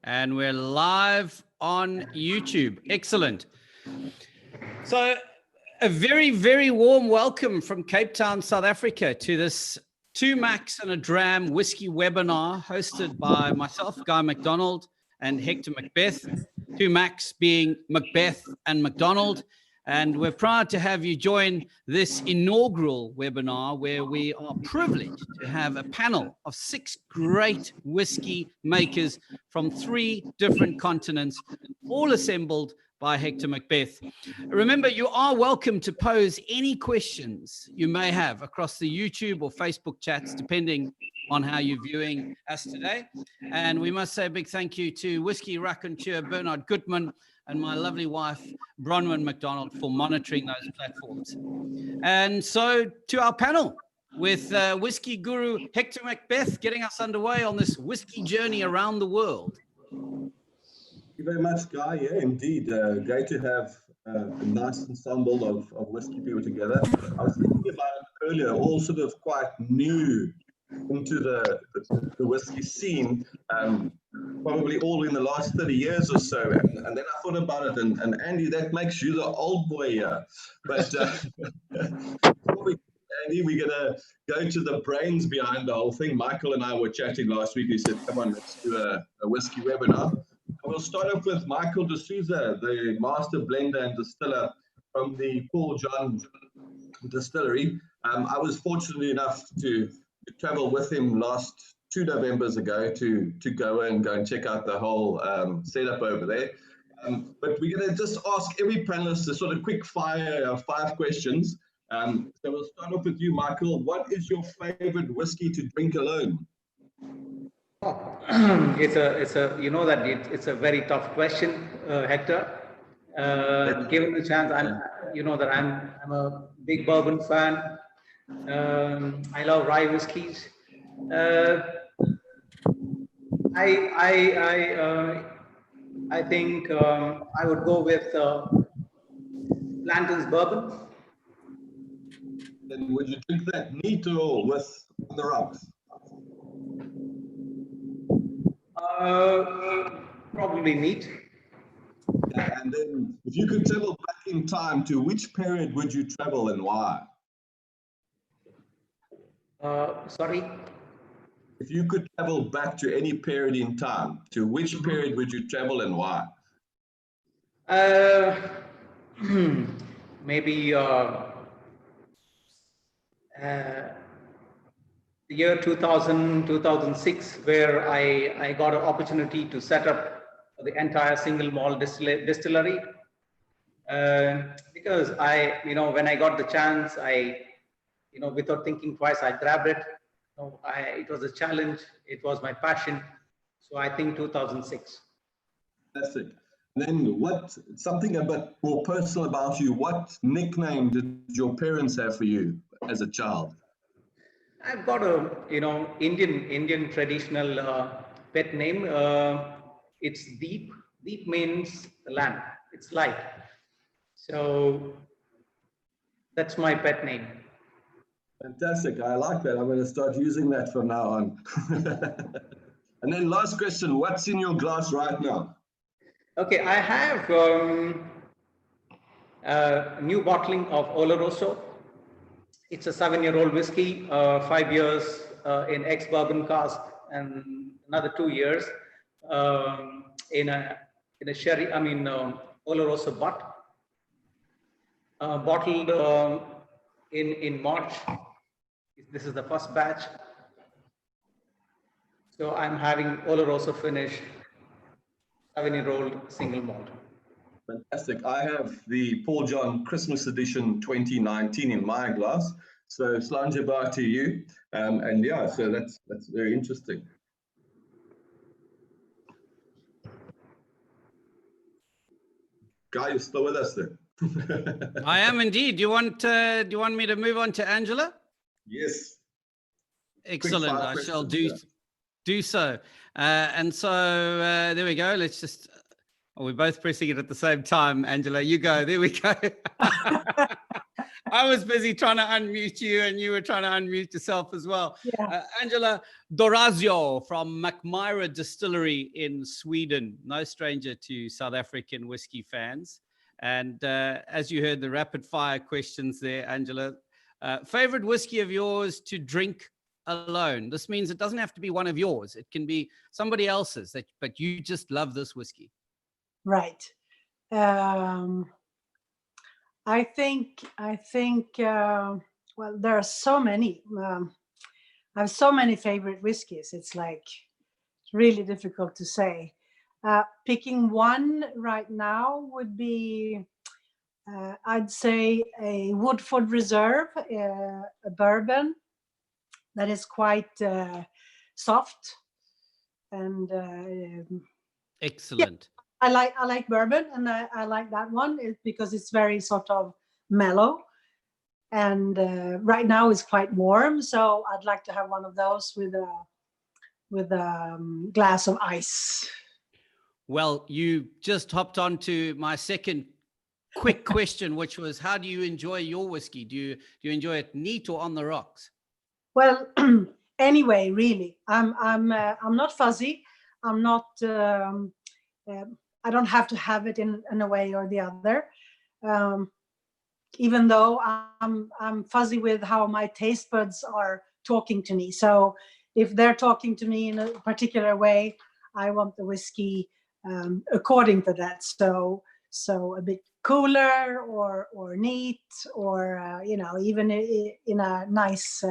and we're live on YouTube. Excellent. So a very, very warm welcome from Cape Town, South Africa to this 2 Macs and a Dram whiskey webinar hosted by myself, Guy McDonald, and Hector Macbeth. 2 Macs being Macbeth and McDonald. And we're proud to have you join this inaugural webinar where we are privileged to have a panel of 6 great whiskey makers from 3 different continents, all assembled by Hector Macbeth. Remember, you are welcome to pose any questions you may have across the YouTube or Facebook chats, depending on how you're viewing us today. And we must say a big thank you to Whiskey Raconteur Bernard Gutman and my lovely wife, Bronwyn McDonald, for monitoring those platforms. And so to our panel with whiskey guru Hector Macbeth getting us underway on this whiskey journey around the world. Thank you very much, Guy. Yeah, indeed. Great to have a nice ensemble of whiskey people together. I was thinking about it earlier, all sort of quite new into the whiskey scene, probably all in the last 30 years or so. And then I thought about it, and Andy, that makes you the old boy here. But Andy, we're going to go to the brains behind the whole thing. Michael and I were chatting last week. We said, come on, let's do a whiskey webinar. We'll start off with Michael D'Souza, the master blender and distiller from the Coull Distillery. I was fortunate enough to travel with him last 2 Novembers ago to go and check out the whole setup over there. But we're going to just ask every panelist a sort of quick fire 5 questions. So we'll start off with you, Michael. What is your favorite whiskey to drink alone? It's a you know that it's a very tough question, Hector. Given the chance, I'm a big bourbon fan. I love rye whiskies. I think I would go with Blanton's bourbon. And would you drink that neat or with on the rocks? Probably neat. Yeah, and then if you could travel back in time, to which period would you travel and why? Sorry? If you could travel back to any period in time, to which period would you travel and why? Maybe the year 2000, 2006, where I got an opportunity to set up the entire single malt distillery. Because when I got the chance, without thinking twice, I grabbed it. It was a challenge. It was my passion. So I think 2006. That's it. Then something a bit more personal about you. What nickname did your parents have for you as a child? I've got a, Indian traditional pet name. It's Deep. Deep means land. It's light. So that's my pet name. Fantastic. I like that. I'm going to start using that from now on. And then last question, what's in your glass right now? Okay, I have a new bottling of Oloroso. It's a 7-year-old whiskey, 5 years in ex-bourbon cask, and another 2 years in a sherry, Oloroso butt. Bottled in March. This is the first batch. So I'm having Oloroso finish, 7-year-old single malt. Fantastic. I have the Paul John Christmas Edition 2019 in my glass. So Slanje bar to you. And yeah, so that's very interesting. Guy, you're still with us there? I am indeed. Do you want me to move on to Angela? Yes. Excellent. I shall do so. And so there we go. Let's just. Oh, we're both pressing it at the same time, Angela. You go. There we go. I was busy trying to unmute you, and you were trying to unmute yourself as well. Yeah. Angela Dorazio from Mackmyra Distillery in Sweden, no stranger to South African whiskey fans. And as you heard the rapid fire questions there, Angela, favorite whiskey of yours to drink alone? This means it doesn't have to be one of yours. It can be somebody else's, but you just love this whiskey. Right. I think, well, there are so many. I have so many favorite whiskeys. It's really difficult to say. Picking one right now would be, I'd say, a Woodford Reserve, a bourbon that is quite soft and Excellent. Yeah, I like bourbon, and I like that one because it's very sort of mellow, and right now it's quite warm, so I'd like to have one of those with a glass of ice. Well, you just hopped on to my second quick question, which was, how do you enjoy your whiskey? Do you enjoy it neat or on the rocks? Well, anyway, really, I'm not fuzzy. I'm not. I don't have to have it in a way or the other. Even though I'm fuzzy with how my taste buds are talking to me. So if they're talking to me in a particular way, I want the whiskey according to that. So a bit cooler or neat, or even in a nice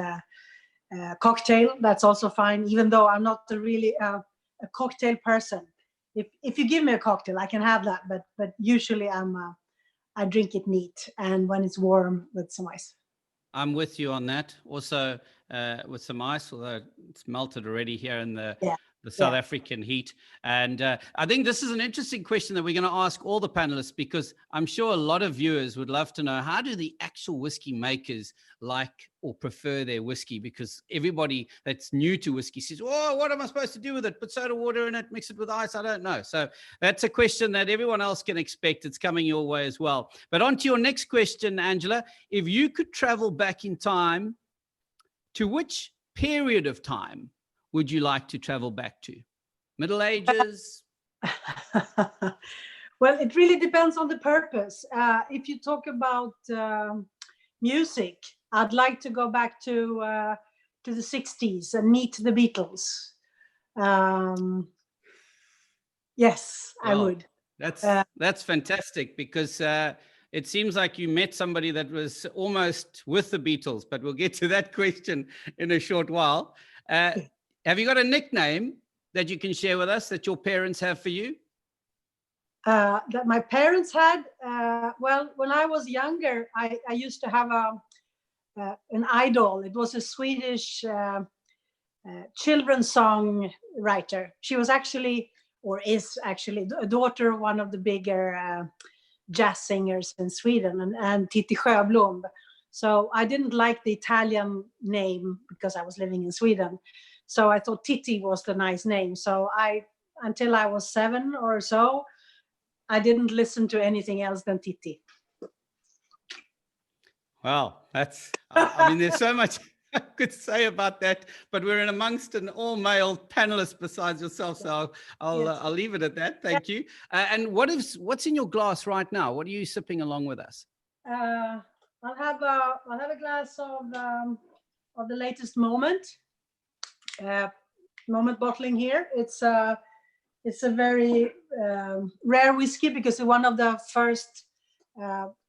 cocktail, that's also fine. Even though I'm not really a cocktail person. If you give me a cocktail, I can have that, but usually I drink it neat, and when it's warm with some ice. I'm with you on that. Also with some ice, although it's melted already here in the South African heat. And I think this is an interesting question that we're going to ask all the panelists, because I'm sure a lot of viewers would love to know, how do the actual whiskey makers like or prefer their whiskey? Because everybody that's new to whiskey says, oh, what am I supposed to do with it? Put soda water in it, mix it with ice? I don't know. So that's a question that everyone else can expect. It's coming your way as well. But on to your next question, Angela. If you could travel back in time, to which period of time would you like to travel back to? Middle Ages? Well, it really depends on the purpose. If you talk about music, I'd like to go back to the 60s and meet the Beatles. Yes, well, I would. That's fantastic, because it seems like you met somebody that was almost with the Beatles, but we'll get to that question in a short while. Have you got a nickname that you can share with us that your parents have for you? That my parents had? Well, when I was younger, I used to have an idol. It was a Swedish children's song writer. She was actually, or is actually, a daughter of one of the bigger jazz singers in Sweden, and Titti Sjöblom. So I didn't like the Italian name because I was living in Sweden. So I thought Titti was the nice name. So until I was 7 or so, I didn't listen to anything else than Titti. Wow, I mean, there's so much I could say about that, but we're in amongst an all-male panelist besides yourself, so I'll leave it at that. Thank you. And what's in your glass right now? What are you sipping along with us? I'll have a glass of the latest Moment. Moment bottling here. It's a very rare whiskey, because it's one of the first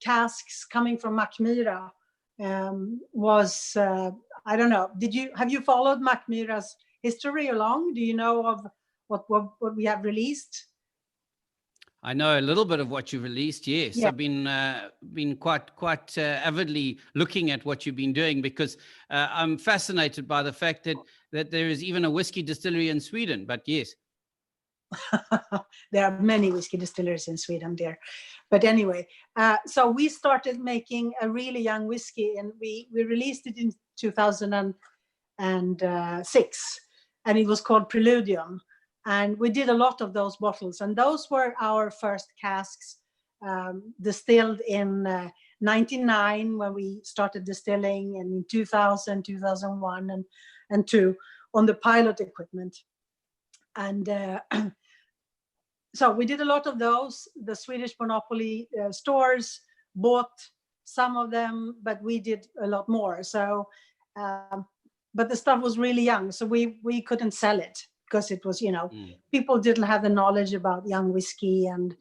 casks coming from Mackmyra. Was I don't know. Have you followed Mackmyra's history along? Do you know of what we have released? I know a little bit of what you released. Yes, yeah. I've been quite avidly looking at what you've been doing, because I'm fascinated by the fact that there is even a whiskey distillery in Sweden. But yes, there are many whiskey distilleries in Sweden, dear. But anyway, so we started making a really young whiskey, and we released it in 2006, and it was called Preludium. And we did a lot of those bottles, and those were our first casks distilled in 99 when we started distilling, and in 2000, 2001, and 2 on the pilot equipment. And so we did a lot of those. The Swedish monopoly stores bought some of them, but we did a lot more. So, but the stuff was really young, so we couldn't sell it because it was, people didn't have the knowledge about young whiskey and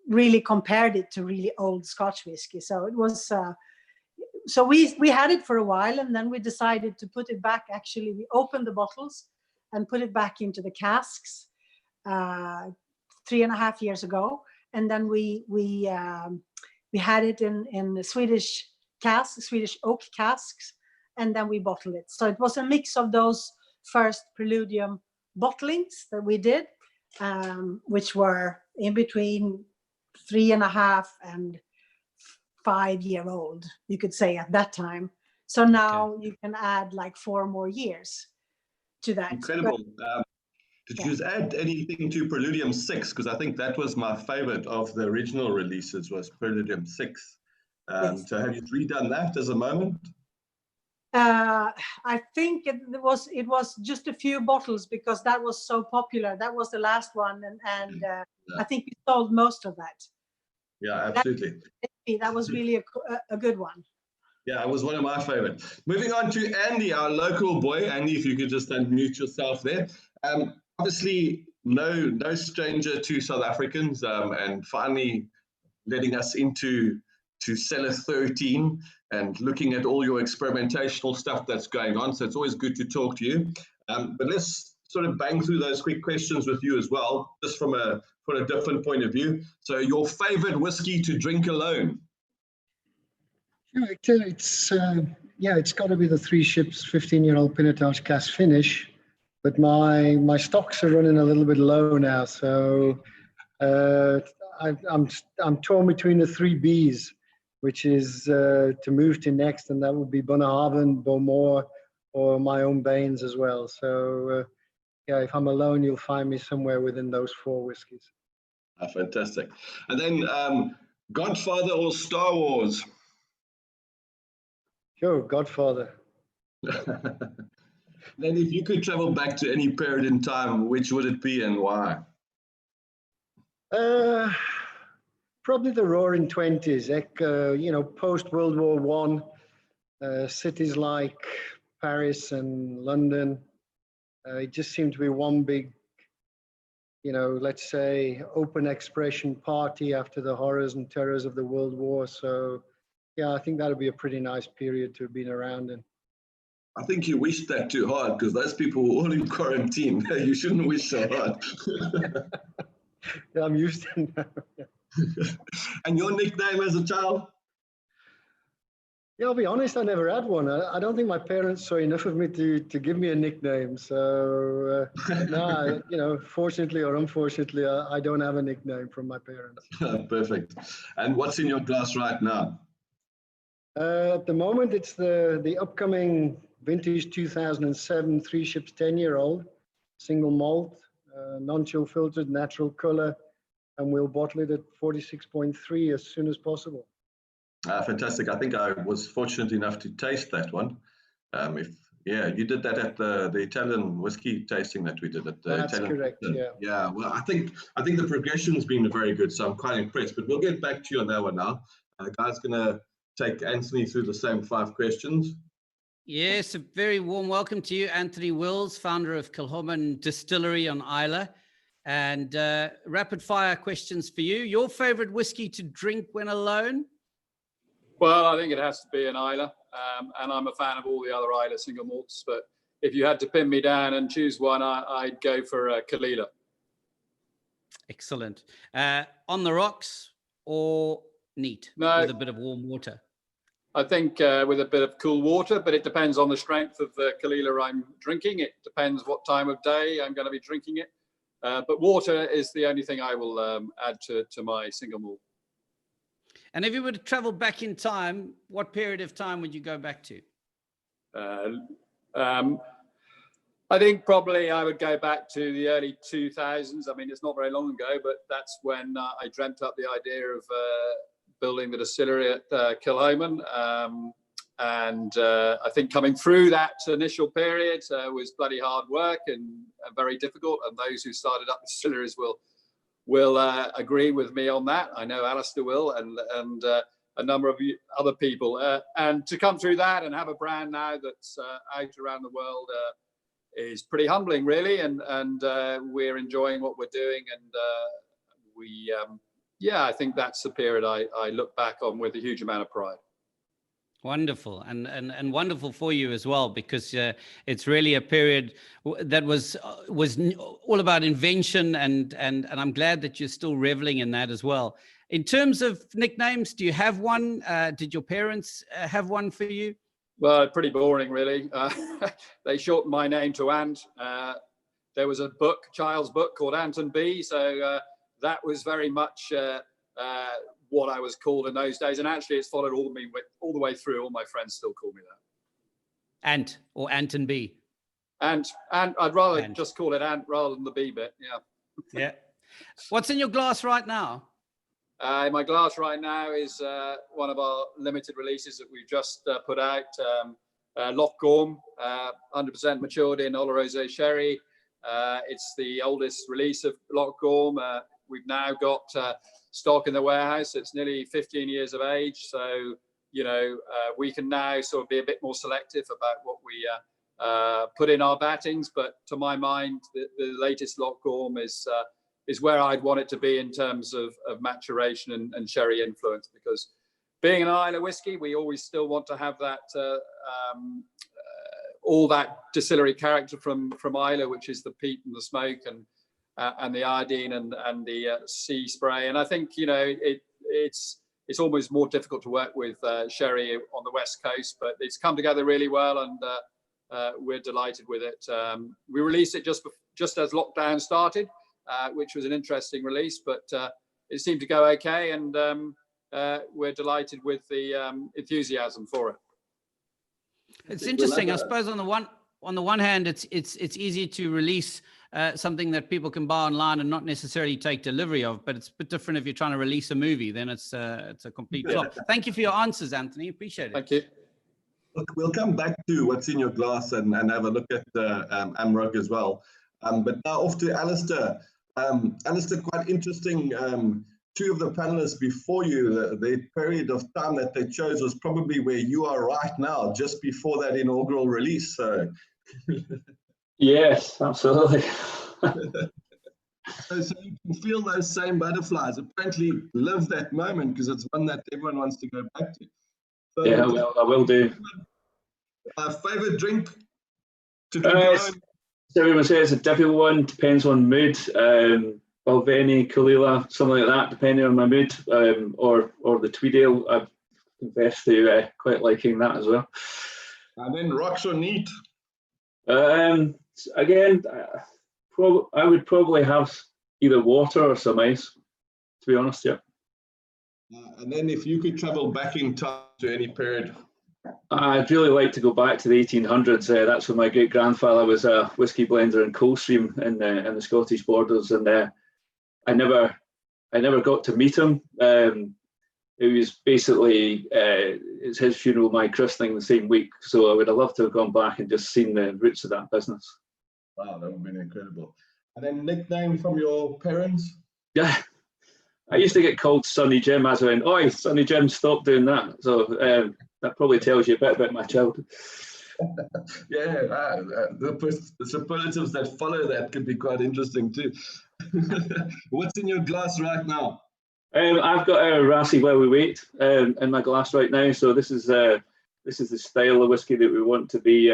really compared it to really old Scotch whiskey. So it was, so we had it for a while, and then we decided to put it back. Actually, we opened the bottles and put it back into the casks 3.5 years ago, and then we had it in the Swedish oak casks, and then we bottled it. So it was a mix of those first Preludium bottlings that we did, which were in between 3.5 and 5-year-old, you could say, at that time. So now you can add like 4 more years to that. Incredible. Did you add anything to Preludium 6? Because I think that was my favorite of the original releases, was Preludium 6. Yes. So have you redone that as a moment? I think it was just a few bottles because that was so popular. That was the last one, and I think we sold most of that. Yeah, absolutely. That was really a good one. Yeah, it was one of my favorites. Moving on to Andy, our local boy. Andy, if you could just unmute yourself there. Obviously, no stranger to South Africans, and finally letting us into Cellar 13 and looking at all your experimentational stuff that's going on. So it's always good to talk to you. But let's sort of bang through those quick questions with you as well, just from a different point of view. So your favorite whiskey to drink alone? It's got to be the Three Ships 15-year-old Pinotage cask finish. But my stocks are running a little bit low now, so I'm torn between the 3 Bs, which is to move to next, and that would be Bunnahabhain, Bowmore, or my own Baines as well. So if I'm alone, you'll find me somewhere within those 4 whiskies. Fantastic. And then Godfather or Star Wars? Sure, Godfather. Then if you could travel back to any period in time, which would it be and why? Probably the Roaring 20s, post World War I, cities like Paris and London, it just seemed to be one big, let's say, open expression party after the horrors and terrors of the World War. So, yeah, I think that would be a pretty nice period to have been around in. I think you wished that too hard because those people were all in quarantine. You shouldn't wish so hard. Yeah, I'm used to it now. Yeah. And your nickname as a child? Yeah, I'll be honest, I never had one. I don't think my parents saw enough of me to give me a nickname. So, fortunately or unfortunately, I don't have a nickname from my parents. Perfect. And what's in your glass right now? At the moment, it's the upcoming vintage 2007 Three Ships 10-year-old, single malt, non-chill filtered, natural color, and we'll bottle it at 46.3 as soon as possible. Fantastic. I think I was fortunate enough to taste that one. You did that at the Italian whiskey tasting that we did at the That's Italian. correct, yeah. Yeah, well, I think the progression's been very good, so I'm quite impressed. But we'll get back to you on that one now. Guys, going to take Anthony through the same 5 questions. Yes, a very warm welcome to you, Anthony Wills, founder of Kilchoman Distillery on Islay. And rapid fire questions for you. Your favorite whiskey to drink when alone? Well, I think it has to be an Islay, and I'm a fan of all the other Islay single malts. But if you had to pin me down and choose one, I'd go for Kalila. Excellent. On the rocks or neat? No, with a bit of warm water. I think with a bit of cool water, but it depends on the strength of the Kalila I'm drinking. It depends what time of day I'm going to be drinking it. But water is the only thing I will add to my single malt. And if you were to travel back in time, what period of time would you go back to? I think probably I would go back to the early 2000s. I mean, it's not very long ago, but that's when I dreamt up the idea of building the distillery at Kilchoman. And I think coming through that initial period was bloody hard work and very difficult. And those who started up distilleries will agree with me on that. I know Alasdair will, and a number of other people. And to come through that and have a brand now that's out around the world is pretty humbling, really. And we're enjoying what we're doing. And I think that's the period I look back on with a huge amount of pride. Wonderful, and wonderful for you as well, because it's really a period that was all about invention, and I'm glad that you're still reveling in that as well. In terms of nicknames, do you have one? Did your parents have one for you? Well, pretty boring, really. They shortened my name to Ant. There was a child's book called Ant and Bee, so that was very much what I was called in those days, and actually it's followed all the way through. All my friends still call me that. Ant or Ant and Bee? Ant. I'd rather just call it Ant rather than the Bee bit. Yeah. Yeah. What's in your glass right now? My glass right now is one of our limited releases that we've just put out. Loch Gorm, 100% matured in Raasay sherry. It's the oldest release of Loch Gorm. We've now got stock in the warehouse. It's nearly 15 years of age. So, we can now sort of be a bit more selective about what we put in our battings. But to my mind, the latest Loch Gorm is where I'd want it to be in terms of maturation and sherry influence, because being an Islay whiskey, we always still want to have that all that distillery character from Islay, which is the peat and the smoke and the iodine and the sea spray. And I think it's almost more difficult to work with sherry on the west coast, but it's come together really well, and we're delighted with it. We released it just as lockdown started, which was an interesting release, but it seemed to go okay, and we're delighted with the enthusiasm for it. It's interesting, I suppose. On the one hand, it's easy to release something that people can buy online and not necessarily take delivery of, but it's a bit different if you're trying to release a movie. Then it's a complete flop. Thank you for your answers, Anthony. Appreciate it. Thank you. Look, we'll come back to what's in your glass and have a look at Amrug as well. But now off to Alasdair. Alasdair, quite interesting. Two of the panelists before you, the period of time that they chose was probably where you are right now, just before that inaugural release. So. Yes, absolutely. So you can feel those same butterflies. Apparently, live that moment, because it's one that everyone wants to go back to. So, yeah, well, I will do. Favorite drink to keep so everyone says it's a difficult one. Depends on mood. Balvenie, Kalila, something like that, depending on my mood, or the Tweedale. I confess to quite liking that as well. And then rocks or neat. Again, I would probably have either water or some ice, to be honest. Yeah. And then if you could travel back in time to any period. I'd really like to go back to the 1800s. That's when my great grandfather was a whiskey blender in Coldstream in the Scottish borders, and I never got to meet him. It was basically it's his funeral, my christening the same week. So I would have loved to have gone back and just seen the roots of that business. Wow, that would have been incredible. And then nickname from your parents? Yeah, I used to get called Sonny Jim as I went, "Oi, Sonny Jim, stop doing that." So that probably tells you a bit about my childhood. Yeah, the superlatives that follow that could be quite interesting too. What's in your glass right now? I've got a Raasay While We Wait in my glass right now. So this is the style of whiskey that we want to be.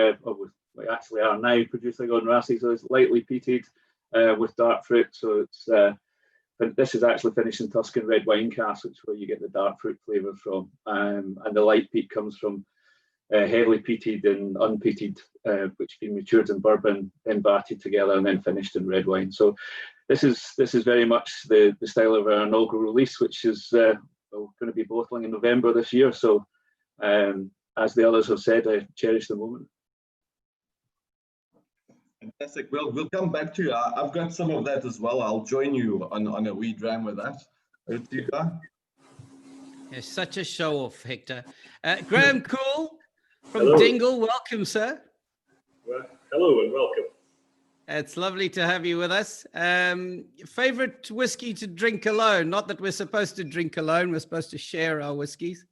We actually are now producing on Raasay. So it's lightly peated with dark fruit. So it's this is actually finished in Tuscan red wine casks, which is where you get the dark fruit flavour from, and the light peat comes from heavily peated and unpeated, which have been matured in bourbon, then batted together, and then finished in red wine. So this is very much the style of our inaugural release, which is going to be bottling in November this year. So as the others have said, I cherish the moment. Fantastic. Well, we'll come back to you. I've got some of that as well. I'll join you on a wee dram with that. Over to you, Guy. You're such a show off, Hector. Graham Coull from Hello. Dingle, welcome, sir. Well, hello and welcome. It's lovely to have you with us. Favorite whiskey to drink alone? Not that we're supposed to drink alone, we're supposed to share our whiskies.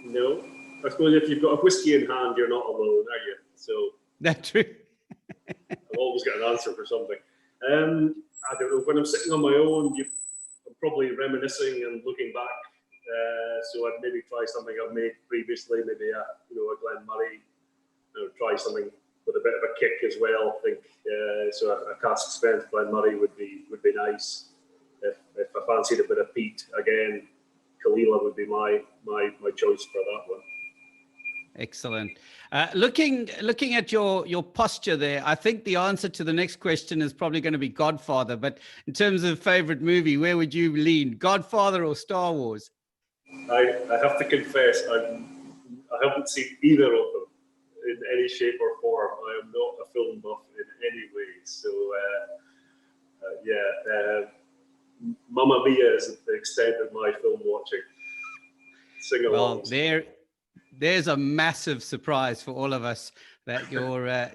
No, I suppose if you've got a whiskey in hand, you're not alone, are you? So That's true. I've always got an answer for something. I don't know, when I'm sitting on my own, I'm probably reminiscing and looking back. So I'd maybe try something I've made previously, maybe a Glenmurray, try something with a bit of a kick as well. I think so. A cask strength Glenmurray would be nice. If I fancied a bit of peat again, Kalila would be my choice for that one. Excellent. Looking at your posture there, I think the answer to the next question is probably going to be Godfather. But in terms of favorite movie, where would you lean, Godfather or Star Wars? I have to confess, I haven't seen either of them in any shape or form. I am not a film buff in any way. So Mamma Mia is the extent of my film watching. Sing along. Well, there's a massive surprise for all of us that you're a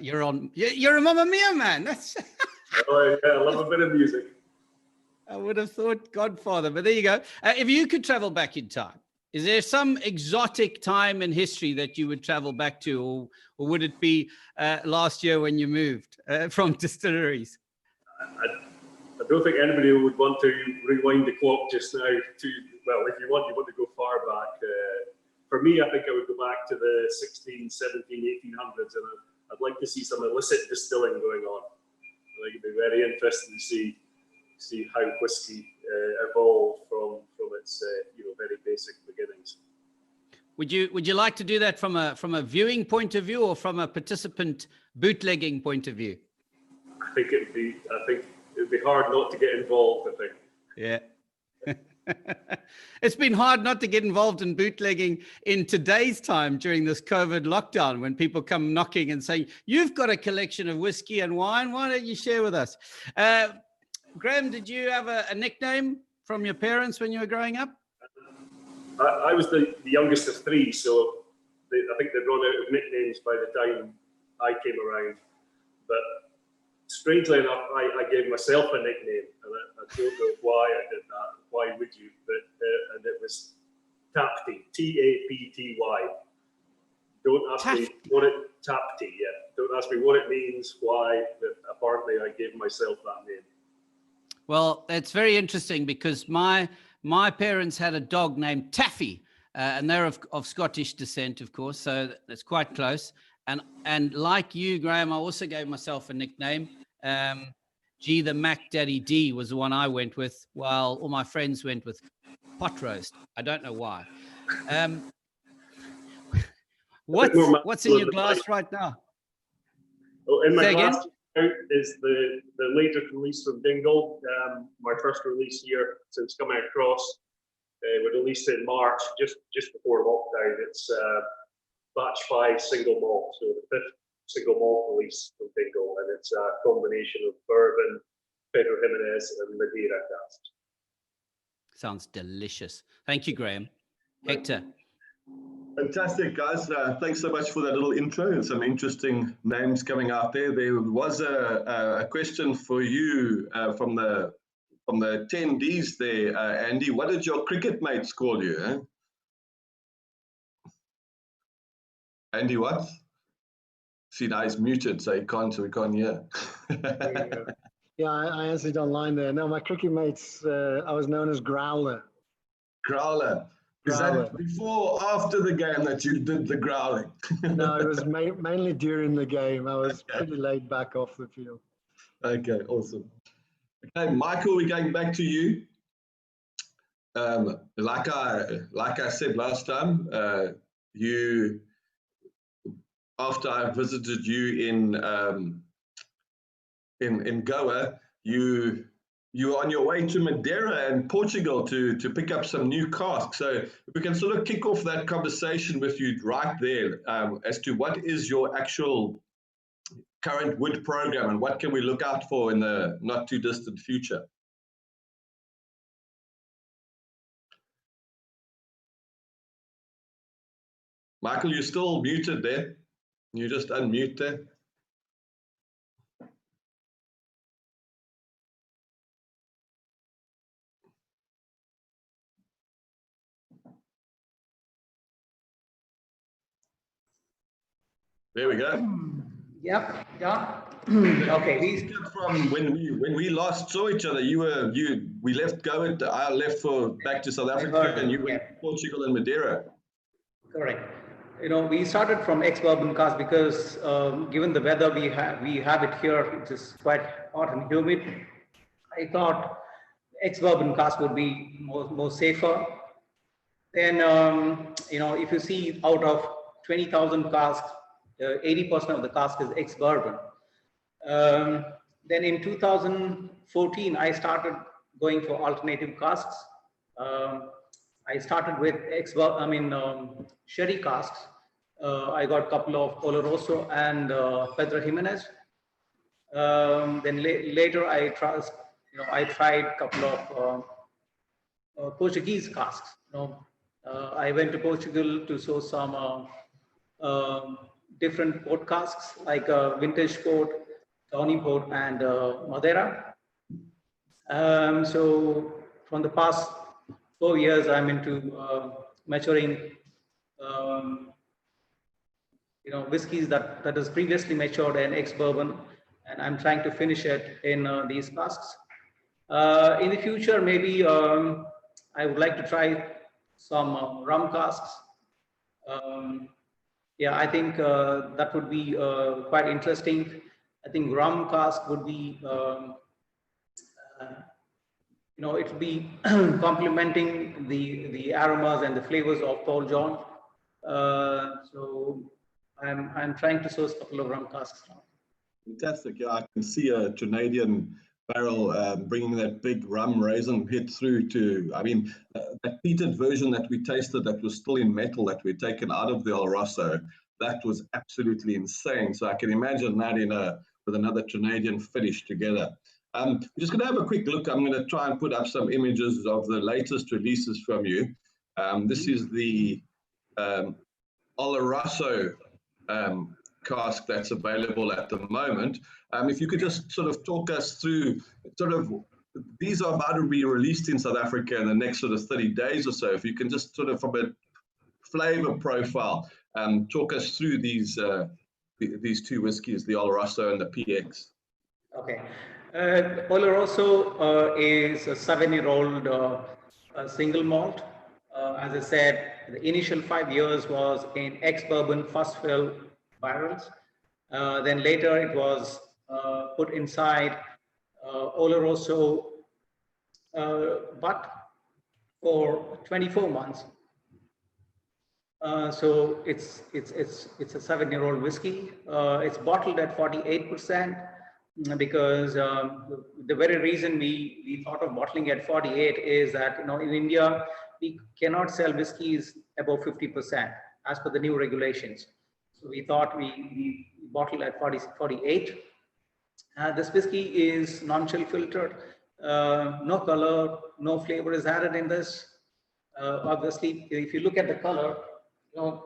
Mamma Mia man. That's Oh, yeah, I love a bit of music. I would have thought Godfather, but there you go. If you could travel back in time, is there some exotic time in history that you would travel back to, or would it be last year when you moved from distilleries? I don't think anybody would want to rewind the clock just now well, if you want to go far back. For me, I think I would go back to the 16, 17, 1800s, and I'd like to see some illicit distilling going on. I think it'd be very interesting to see how whiskey evolved from its very basic beginnings. Would you like to do that from a viewing point of view or from a participant bootlegging point of view? I think it'd be hard not to get involved, I think. Yeah. It's been hard not to get involved in bootlegging in today's time during this COVID lockdown, when people come knocking and saying, you've got a collection of whiskey and wine, why don't you share with us? Graham, did you have a nickname from your parents when you were growing up? I was the youngest of three, so I think they'd run out of nicknames by the time I came around. But strangely enough, I gave myself a nickname, and I don't know why I did that. Why would you? But and it was Tapty, Tapty. Don't ask me what it Tapty. Yeah, don't ask me what it means. Why? But apparently, I gave myself that name. Well, it's very interesting because my parents had a dog named Taffy, and they're of Scottish descent, of course, so that's quite close. And like you, Graham, I also gave myself a nickname. The Mac Daddy D was the one I went with, while all my friends went with Pot Roast. I don't know why. What's in your glass right now? Well, in my Say glass again? is the latest release from Dingle. My first release here since coming across. We released it in March, just before lockdown. It's batch 5 single malt, so the 5th single malt release from Dingle, and it's a combination of bourbon, Pedro Jimenez, and Madeira cask. Sounds delicious. Thank you, Graham. Hector. Fantastic, guys. Thanks so much for that little intro and some interesting names coming out there. There was a question for you from the attendees there, Andy. What did your cricket mates call you? Eh? Andy, what? See, now he's muted, so we can't hear. Yeah, I answered online there. No, my cricket mates, I was known as Growler. Growler. Is that before or after the game that you did the growling? No, it was mainly during the game. I was pretty laid back off the field. Okay, awesome. Okay, Michael, we're going back to you. Like I said last time, after I visited you in Goa, you were on your way to Madeira and Portugal to pick up some new casks. So if we can sort of kick off that conversation with you right there as to what is your actual current wood program and what can we look out for in the not too distant future? Michael, you're still muted there. You just unmute there. There we go. Yep. Yeah. Okay. From when we last saw each other, we left I left back to South Africa, and you went to Portugal and Madeira. Correct. We started from ex-bourbon cask because given the weather we have it here, which is quite hot and humid, I thought ex-bourbon cask would be more safer. Then, if you see out of 20,000 casks, 80% of the cask is ex-bourbon. Then in 2014, I started going for alternative casks. I started with sherry casks. I got a couple of Oloroso and Pedro Jimenez. Then later I tried a couple of Portuguese casks. I went to Portugal to source some different port casks like Vintage Port, Tawny Port, and Madeira. So from the past 4 years, I'm into maturing, whiskeys that is previously matured and ex-bourbon, and I'm trying to finish it in these casks. In the future, maybe I would like to try some rum casks. Yeah, I think that would be quite interesting. I think rum cask would be, it would be complementing the aromas and the flavors of Paul John. So I'm trying to source a couple of rum casks now. Fantastic. Yeah, I can see a Canadian barrel bringing that big rum raisin hit through to, that peated version that we tasted that was still in metal that we'd taken out of the Oloroso, that was absolutely insane. So I can imagine that with another Canadian finish together. We're just going to have a quick look. I'm going to try and put up some images of the latest releases from you. This is the Oloroso cask that's available at the moment. If you could just sort of talk us through these are about to be released in South Africa in the next sort of 30 days or so. If you can just sort of from a flavor profile, talk us through these two whiskies, the Oloroso and the PX. Okay. Oloroso is a 7-year-old single malt. As I said, the initial 5 years was in ex-bourbon first fill barrels. Then later it was put inside Oloroso but for 24 months. So it's a 7-year-old whiskey. It's bottled at 48%. Because the very reason we thought of bottling at 48 is that in India we cannot sell whiskies above 50% as per the new regulations. So we thought we bottle at 48. This whiskey is non-chill filtered, no color, no flavor is added in this. Obviously, if you look at the color, so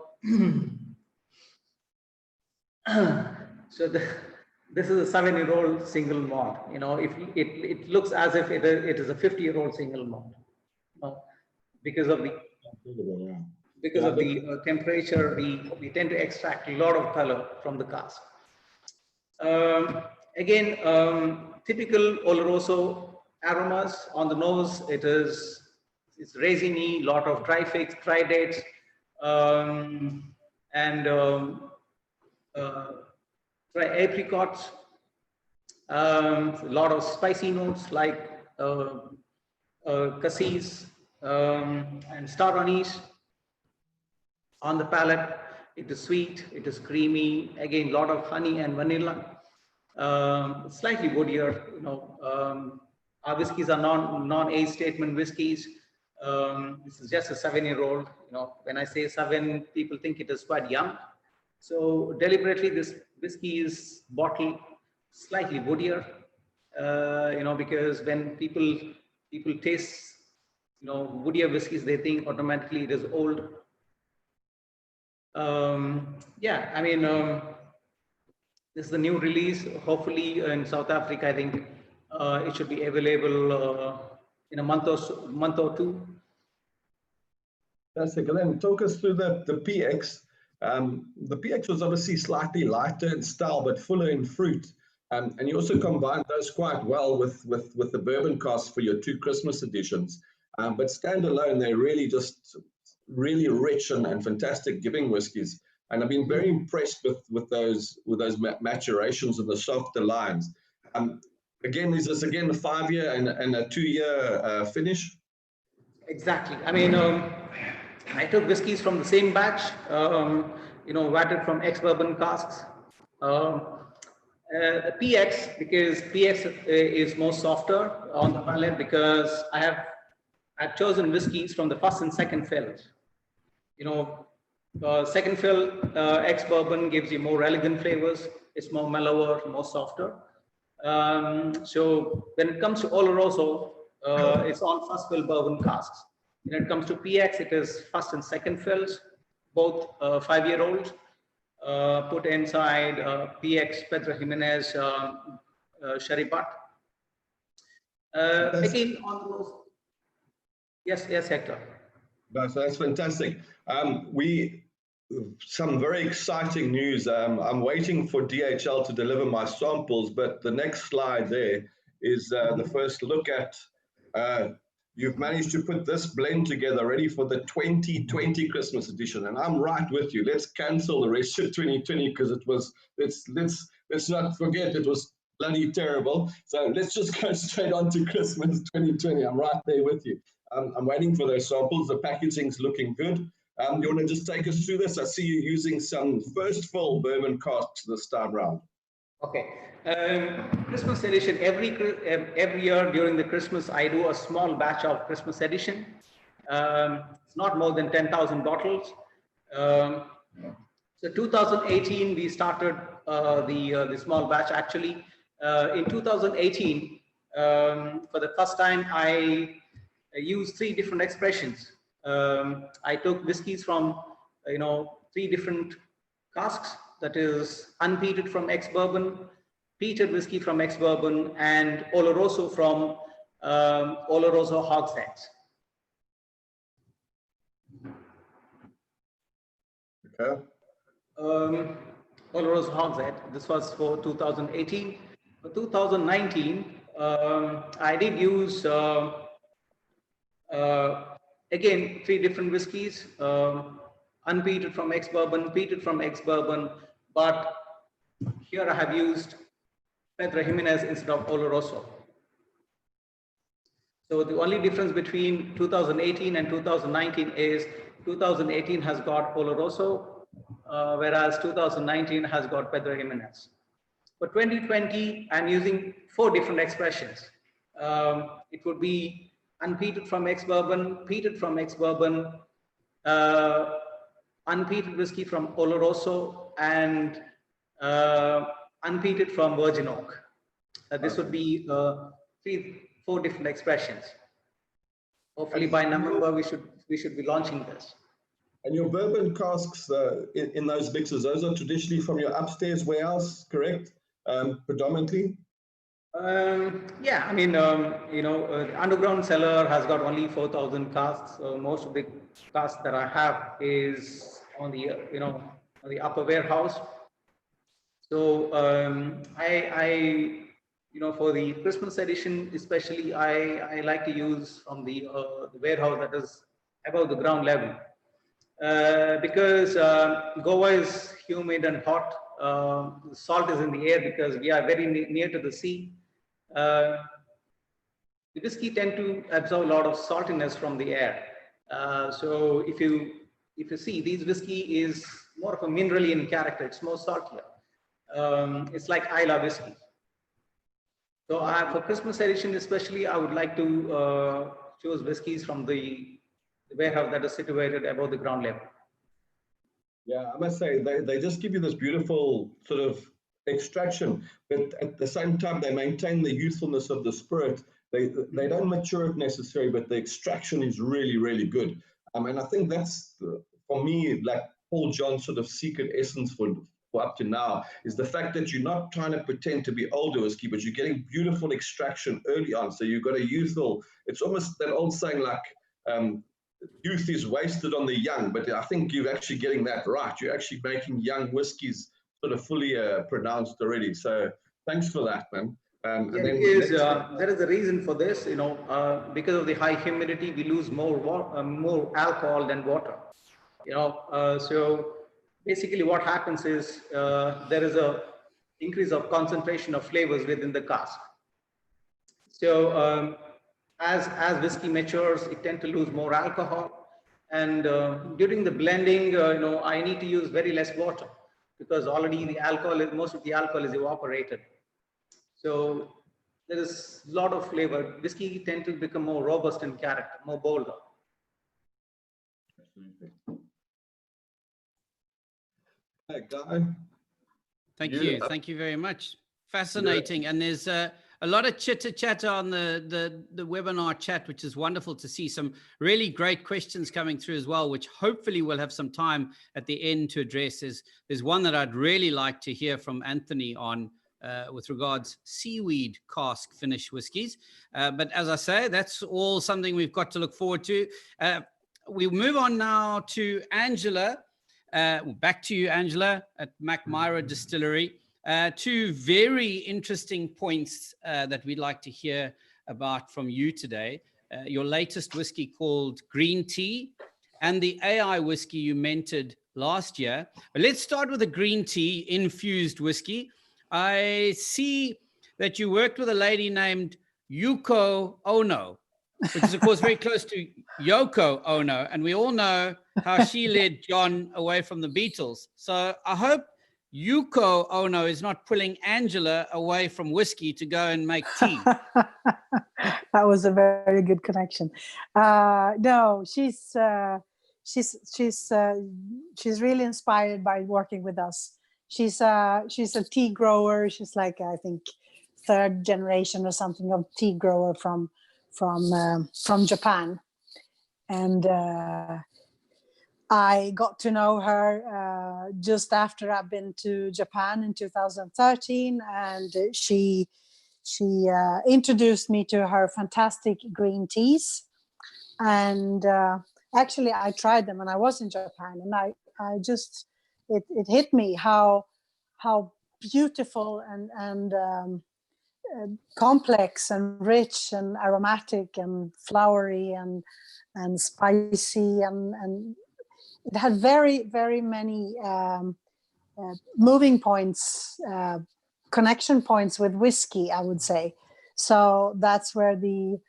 this is a 7-year-old single malt. If it looks as if it is a 50-year-old single malt, because of the temperature, we tend to extract a lot of color from the cask. Again, typical Oloroso aromas on the nose. It's raisiny, lot of dry figs, dry dates, and dry apricots, a lot of spicy notes like cassis and star anise. On the palate, it is sweet, it is creamy, again, a lot of honey and vanilla, slightly woodier. Our whiskies are non-age statement whiskies. This is just a 7-year-old. When I say 7, people think it is quite young. So deliberately, this whiskey is bottled slightly woodier, because when people taste, woodier whiskeys, they think automatically it is old. Yeah, I mean, this is the new release. Hopefully in South Africa, I think it should be available in a month or two. Fantastic. And then talk us through the PX. The PX was obviously slightly lighter in style, but fuller in fruit. And you also combined those quite well with the bourbon casks for your 2 Christmas editions. But standalone, they're really just really rich and fantastic giving whiskies. And I've been very impressed with those maturations and the softer lines. Again, is this again a 5-year and a 2-year finish? Exactly. I mean, I took whiskies from the same batch, vatted from ex-bourbon casks. The PX, because PX is more softer on the palate, because I've chosen whiskies from the first and second fills. Second fill ex-bourbon gives you more elegant flavors. It's more mellower, more softer. So when it comes to Oloroso, it's all first fill bourbon casks. When it comes to PX, it is first and second fills, both 5-year-olds. Put inside PX Pedro Jimenez sherry butt. Again, on those. Yes, Hector. That's fantastic. Some very exciting news. I'm waiting for DHL to deliver my samples, but the next slide there is the first look at. You've managed to put this blend together ready for the 2020 Christmas edition, and I'm right with you. Let's cancel the rest of 2020 because it was. Let's not forget it was bloody terrible. So let's just go straight on to Christmas 2020. I'm right there with you. I'm waiting for those samples. The packaging's looking good. You want to just take us through this? I see you using some first fill bourbon casks this time round. Okay. Christmas edition, every year during the Christmas, I do a small batch of Christmas edition. It's not more than 10,000 bottles. So 2018, we started the small batch actually. In 2018, for the first time, I used 3 different expressions. I took whiskies from, 3 different casks, that is unpeated from ex-bourbon, peated whiskey from ex-bourbon, and Oloroso from Oloroso hogsheads. Okay. Oloroso hogshead. This was for 2018. For 2019, I did use again 3 different whiskies, unpeated from ex-bourbon, peated from ex-bourbon, but here I have used Pedro Jimenez instead of Oloroso. So the only difference between 2018 and 2019 is 2018 has got Oloroso, whereas 2019 has got Pedro Jimenez. For 2020, I'm using 4 different expressions. It would be unpeated from ex-bourbon, peated from ex-bourbon, unpeated whiskey from Oloroso, and unpeated from virgin oak. This would be 4 different expressions. Hopefully by November we should be launching this. And your bourbon casks in those mixes, those are traditionally from your upstairs warehouse, correct? Predominantly. Yeah, I mean, the underground cellar has got only 4,000 casks. So most of the casks that I have is on the, on the upper warehouse. So for the Christmas edition, especially, I like to use from the warehouse that is above the ground level. Because Goa is humid and hot, the salt is in the air because we are very near to the sea. The whiskey tend to absorb a lot of saltiness from the air. So if you see, these whiskey is more of a minerally in character. It's more saltier. It's like Islay whiskey. So for Christmas edition especially, I would like to choose whiskies from the warehouse that is situated above the ground level. Yeah, I must say, they just give you this beautiful sort of extraction, but at the same time, they maintain the youthfulness of the spirit. They don't mature it necessarily, but the extraction is really, really good. And I think that's, for me, like Paul John's sort of secret essence for up to now is the fact that you're not trying to pretend to be older whiskey, but you're getting beautiful extraction early on. So you've got a youthful, it's almost that old saying like, youth is wasted on the young, but I think you're actually getting that right. You're actually making young whiskies sort of fully pronounced already. So thanks for that, man. There is a reason for this, because of the high humidity, we lose more alcohol than water, so basically what happens is there is a increase of concentration of flavors within the cask. So as whiskey matures, it tends to lose more alcohol, and during the blending, I need to use very less water because already the alcohol, most of the alcohol is evaporated. So there is a lot of flavor. Whiskey tend to become more robust in character, more bolder. Hey, Guy. Thank you. Thank you very much. Fascinating. And there's a lot of chitter-chatter on the webinar chat, which is wonderful to see. Some really great questions coming through as well, which hopefully we'll have some time at the end to address. There's one that I'd really like to hear from Anthony on with regards seaweed cask finish whiskies. But as I say, that's all something we've got to look forward to. We move on now to Angela. Back to you, Angela, at Mackmyra Distillery. Two very interesting points that we'd like to hear about from you today. Your latest whiskey called Green Tea and the AI whiskey you mentored last year. But let's start with the green tea infused whiskey. I see that you worked with a lady named Yuko Ono, which is, of course, very close to Yoko Ono. And we all know how she led John away from the Beatles. So I hope Yuko Ono is not pulling Angela away from whiskey to go and make tea. That was a very good connection. No, she's really inspired by working with us. She's a tea grower. She's like, I think, third generation or something of tea grower from Japan. And I got to know her just after I've been to Japan in 2013, and she introduced me to her fantastic green teas. And actually, I tried them when I was in Japan, and I just it hit me how beautiful and complex and rich and aromatic and flowery and spicy and it had very, very many moving points, connection points with whiskey, I would say. So that's where the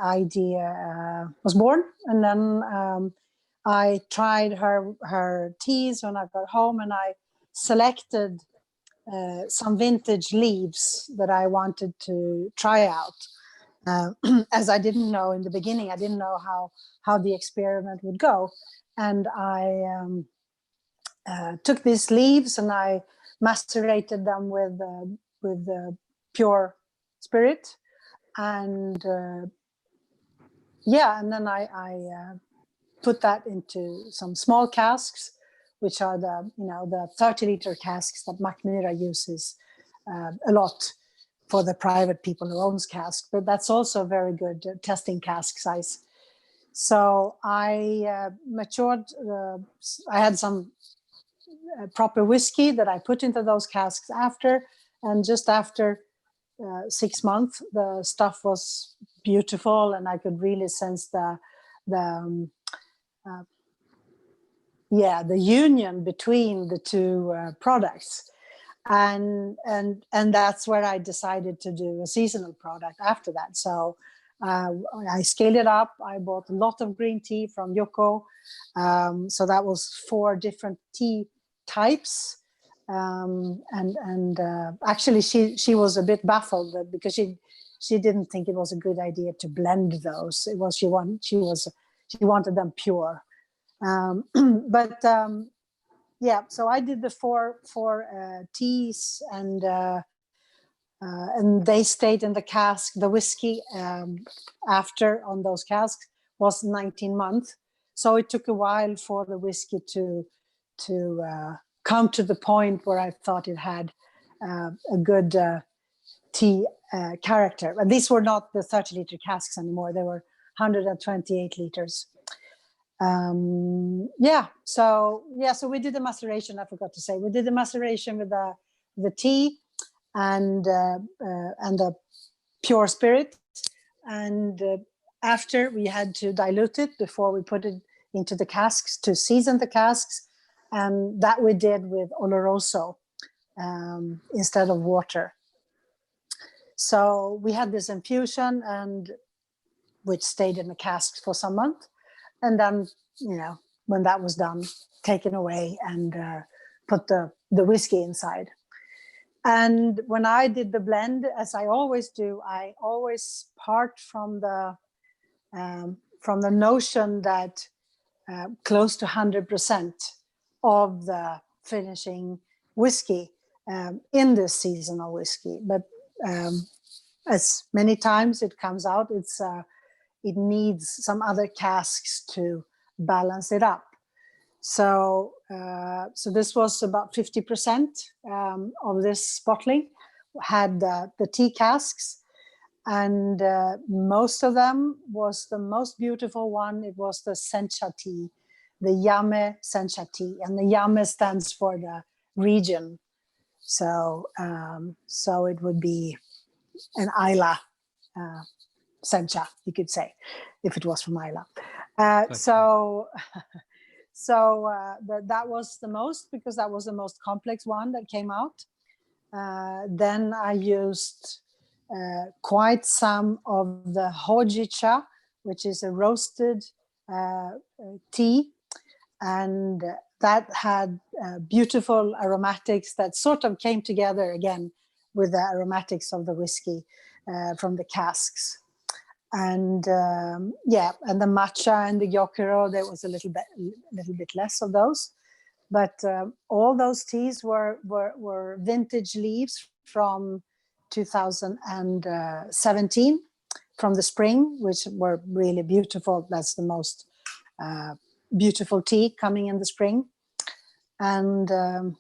idea was born. And then I tried her teas when I got home, and I selected some vintage leaves that I wanted to try out. As I didn't know in the beginning, I didn't know how the experiment would go. And I took these leaves and I macerated them with pure spirit, and and then I put that into some small casks, which are the 30-liter casks that Mackmyra uses a lot for the private people who owns casks. But that's also a very good testing cask size. So I matured. I had some proper whiskey that I put into those casks after, and just after 6 months, the stuff was beautiful, and I could really sense the union between the two products, and that's where I decided to do a seasonal product after that. So I scaled it up. I bought a lot of green tea from Yoko. So that was 4 different tea types. Actually, she was a bit baffled because she didn't think it was a good idea to blend those. It was she wanted them pure. So I did the four teas, and they stayed in the cask. The whiskey after on those casks was 19 months. So it took a while for the whiskey to come to the point where I thought it had a good tea character. And these were not the 30-liter casks anymore; they were 128 liters. So we did the maceration. I forgot to say we did the maceration with the tea and the pure spirit, and after we had to dilute it before we put it into the casks to season the casks, and that we did with Oloroso instead of water. So we had this infusion, and which stayed in the casks for some months, and then when that was done, taken away and put the whiskey inside. And when I did the blend, as I always do, I always part from the notion that close to 100% of the finishing whiskey in this seasonal whiskey. But as many times it comes out, it needs some other casks to balance it up. So this was about 50% of this bottling had the tea casks, and most of them was the most beautiful one. It was the sencha tea, the Yame sencha tea, and the Yame stands for the region. So it would be an Islay sencha, you could say, if it was from Islay. That was the most, because that was the most complex one that came out. Then I used quite some of the hojicha, which is a roasted tea, and that had beautiful aromatics that sort of came together again with the aromatics of the whiskey from the casks. And and the matcha and the gyokuro, there was a little bit less of those, but all those teas were vintage leaves from 2017, from the spring, which were really beautiful. That's the most beautiful tea coming in the spring, and and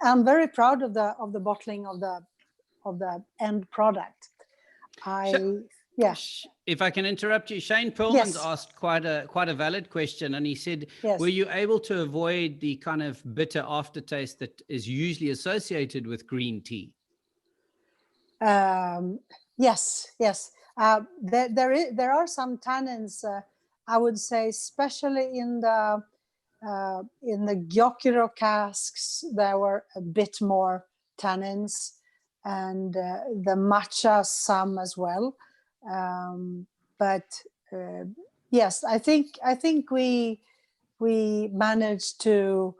I'm very proud of the bottling of the end product. If I can interrupt you, Shane Perlman's Yes. asked quite a valid question, and he said, Yes. were you able to avoid the kind of bitter aftertaste that is usually associated with green tea? Yes. There are some tannins, I would say, especially in the gyokuro casks, there were a bit more tannins, and the matcha some as well. Yes, I think we managed to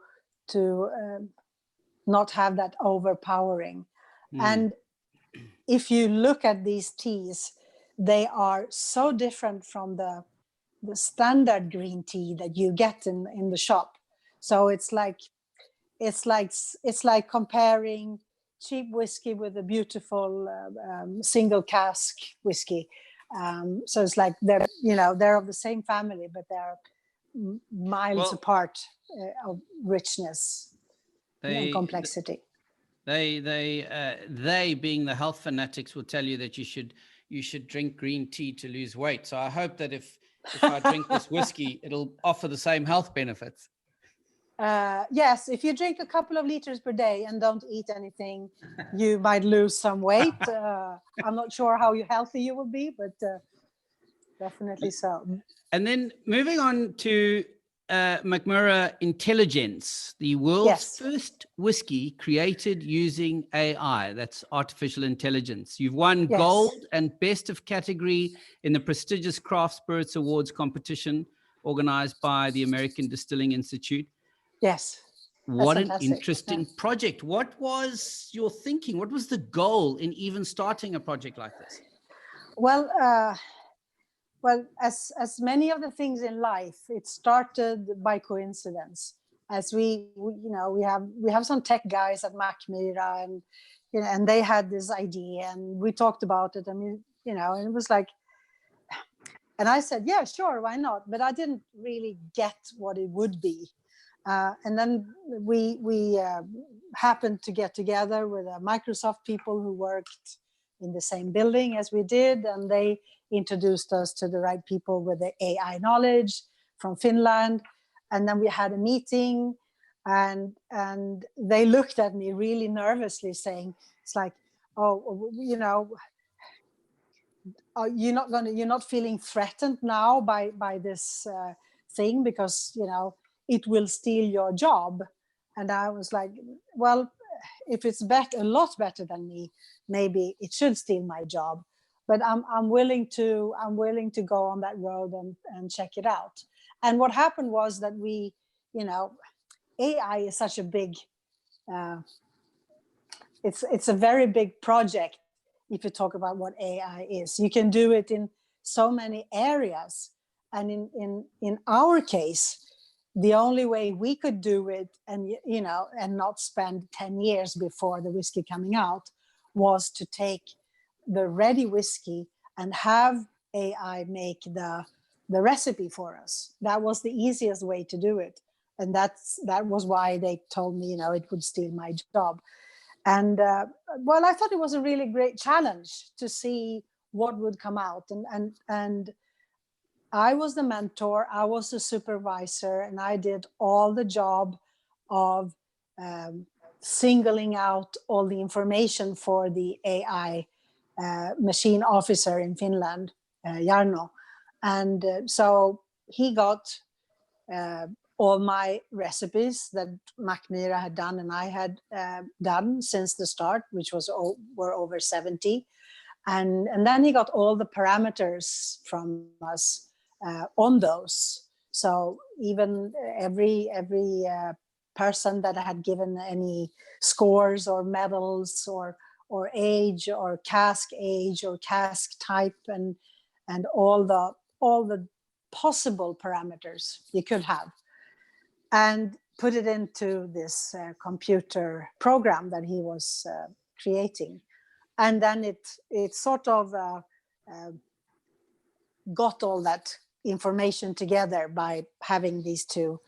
not have that overpowering. And if you look at these teas, they are so different from the standard green tea that you get in the shop. So it's like comparing cheap whiskey with a beautiful single cask whiskey. So it's like they're of the same family, but they're miles apart of richness and complexity. They being the health fanatics will tell you that you should drink green tea to lose weight. So I hope that if I drink this whiskey, it'll offer the same health benefits. Yes, if you drink a couple of liters per day and don't eat anything, you might lose some weight. I'm not sure how healthy you will be, but definitely so. And then moving on to Mackmyra Intelligence, the world's first whiskey created using AI, that's artificial intelligence. You've won gold and best of category in the prestigious Craft Spirits Awards competition organized by the American Distilling Institute. Yes. What an interesting project. What was your thinking? What was the goal in even starting a project like this? Well, as many of the things in life, it started by coincidence. As we have some tech guys at Mackmyra, and they had this idea, and we talked about it, and and it was like, and I said, yeah, sure, why not? But I didn't really get what it would be. And then we happened to get together with Microsoft people who worked in the same building as we did, and they introduced us to the right people with the AI knowledge from Finland. And then we had a meeting, and they looked at me really nervously, saying, "It's like, oh, you know, you're not feeling threatened now by this thing, because you know it will steal your job." And I was like, well, if it's a lot better than me, maybe it should steal my job, but I'm willing to go on that road and check it out. And what happened was that we, you know, AI is such a big, it's a very big project. If you talk about what AI is, you can do it in so many areas. And in our case, the only way we could do it, and you know, and not spend 10 years before the whiskey coming out, was to take the ready whiskey and have AI make the recipe for us. That was the easiest way to do it. And that was why they told me, you know, it would steal my job. And well, I thought it was a really great challenge to see what would come out. And I was the mentor, I was the supervisor, and I did all the job of singling out all the information for the AI machine officer in Finland, Jarno. And so he got all my recipes that Mackmyra had done and I had done since the start, which were over 70. And then he got all the parameters from us on those. So even every person that had given any scores or medals or age or cask type and all the possible parameters you could have, and put it into this computer program that he was creating. And then it sort of got all that information together by having these two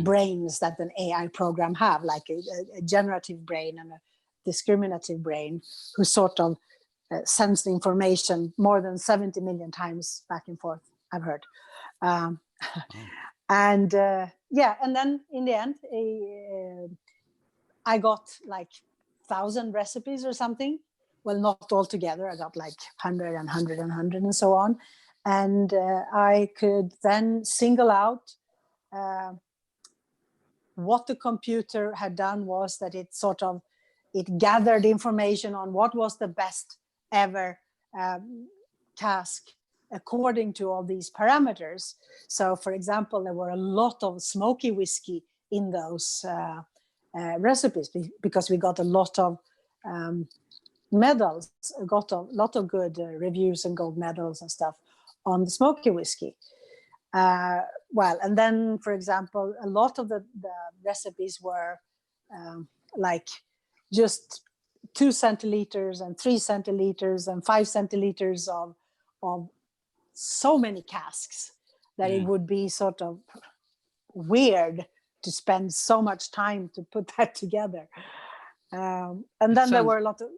brains that an AI program have, like a generative brain and a discriminative brain, who sort of sends the information more than 70 million times back and forth, I've heard. And yeah, and then in the end, I got like 1,000 recipes or something. Well, not all together. I got like 100 and 100 and 100 and so on. And I could then single out what the computer had done was that it gathered information on what was the best ever cask according to all these parameters. So for example, there were a lot of smoky whiskey in those recipes because we got a lot of medals, got a lot of good reviews and gold medals and stuff on the smoky whiskey. Well, and then, for example, a lot of the recipes were like just 2 centiliters and 3 centiliters and 5 centiliters of so many casks that it would be sort of weird to spend so much time to put that together. And then there were a lot of,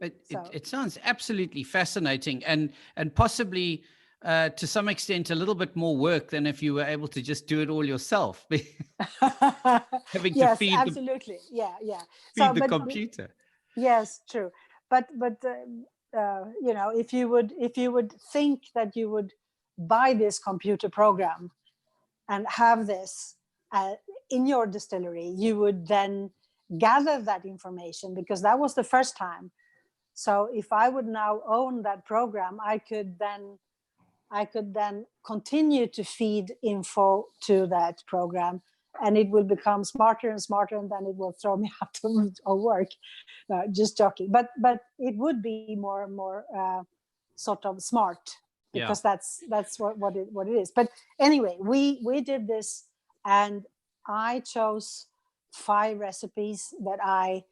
It sounds absolutely fascinating and possibly to some extent a little bit more work than if you were able to just do it all yourself. Having to feed absolutely. feed the computer. Yes, true. But you know, if you would think that you would buy this computer program and have this in your distillery, you would then gather that information, because that was the first time. So if I would now own that program, I could then continue to feed info to that program, and it will become smarter and smarter, and then it will throw me out of work. Just joking, but it would be more and more sort of smart, because that's what it is. But anyway, we did this, and I chose 5 recipes that I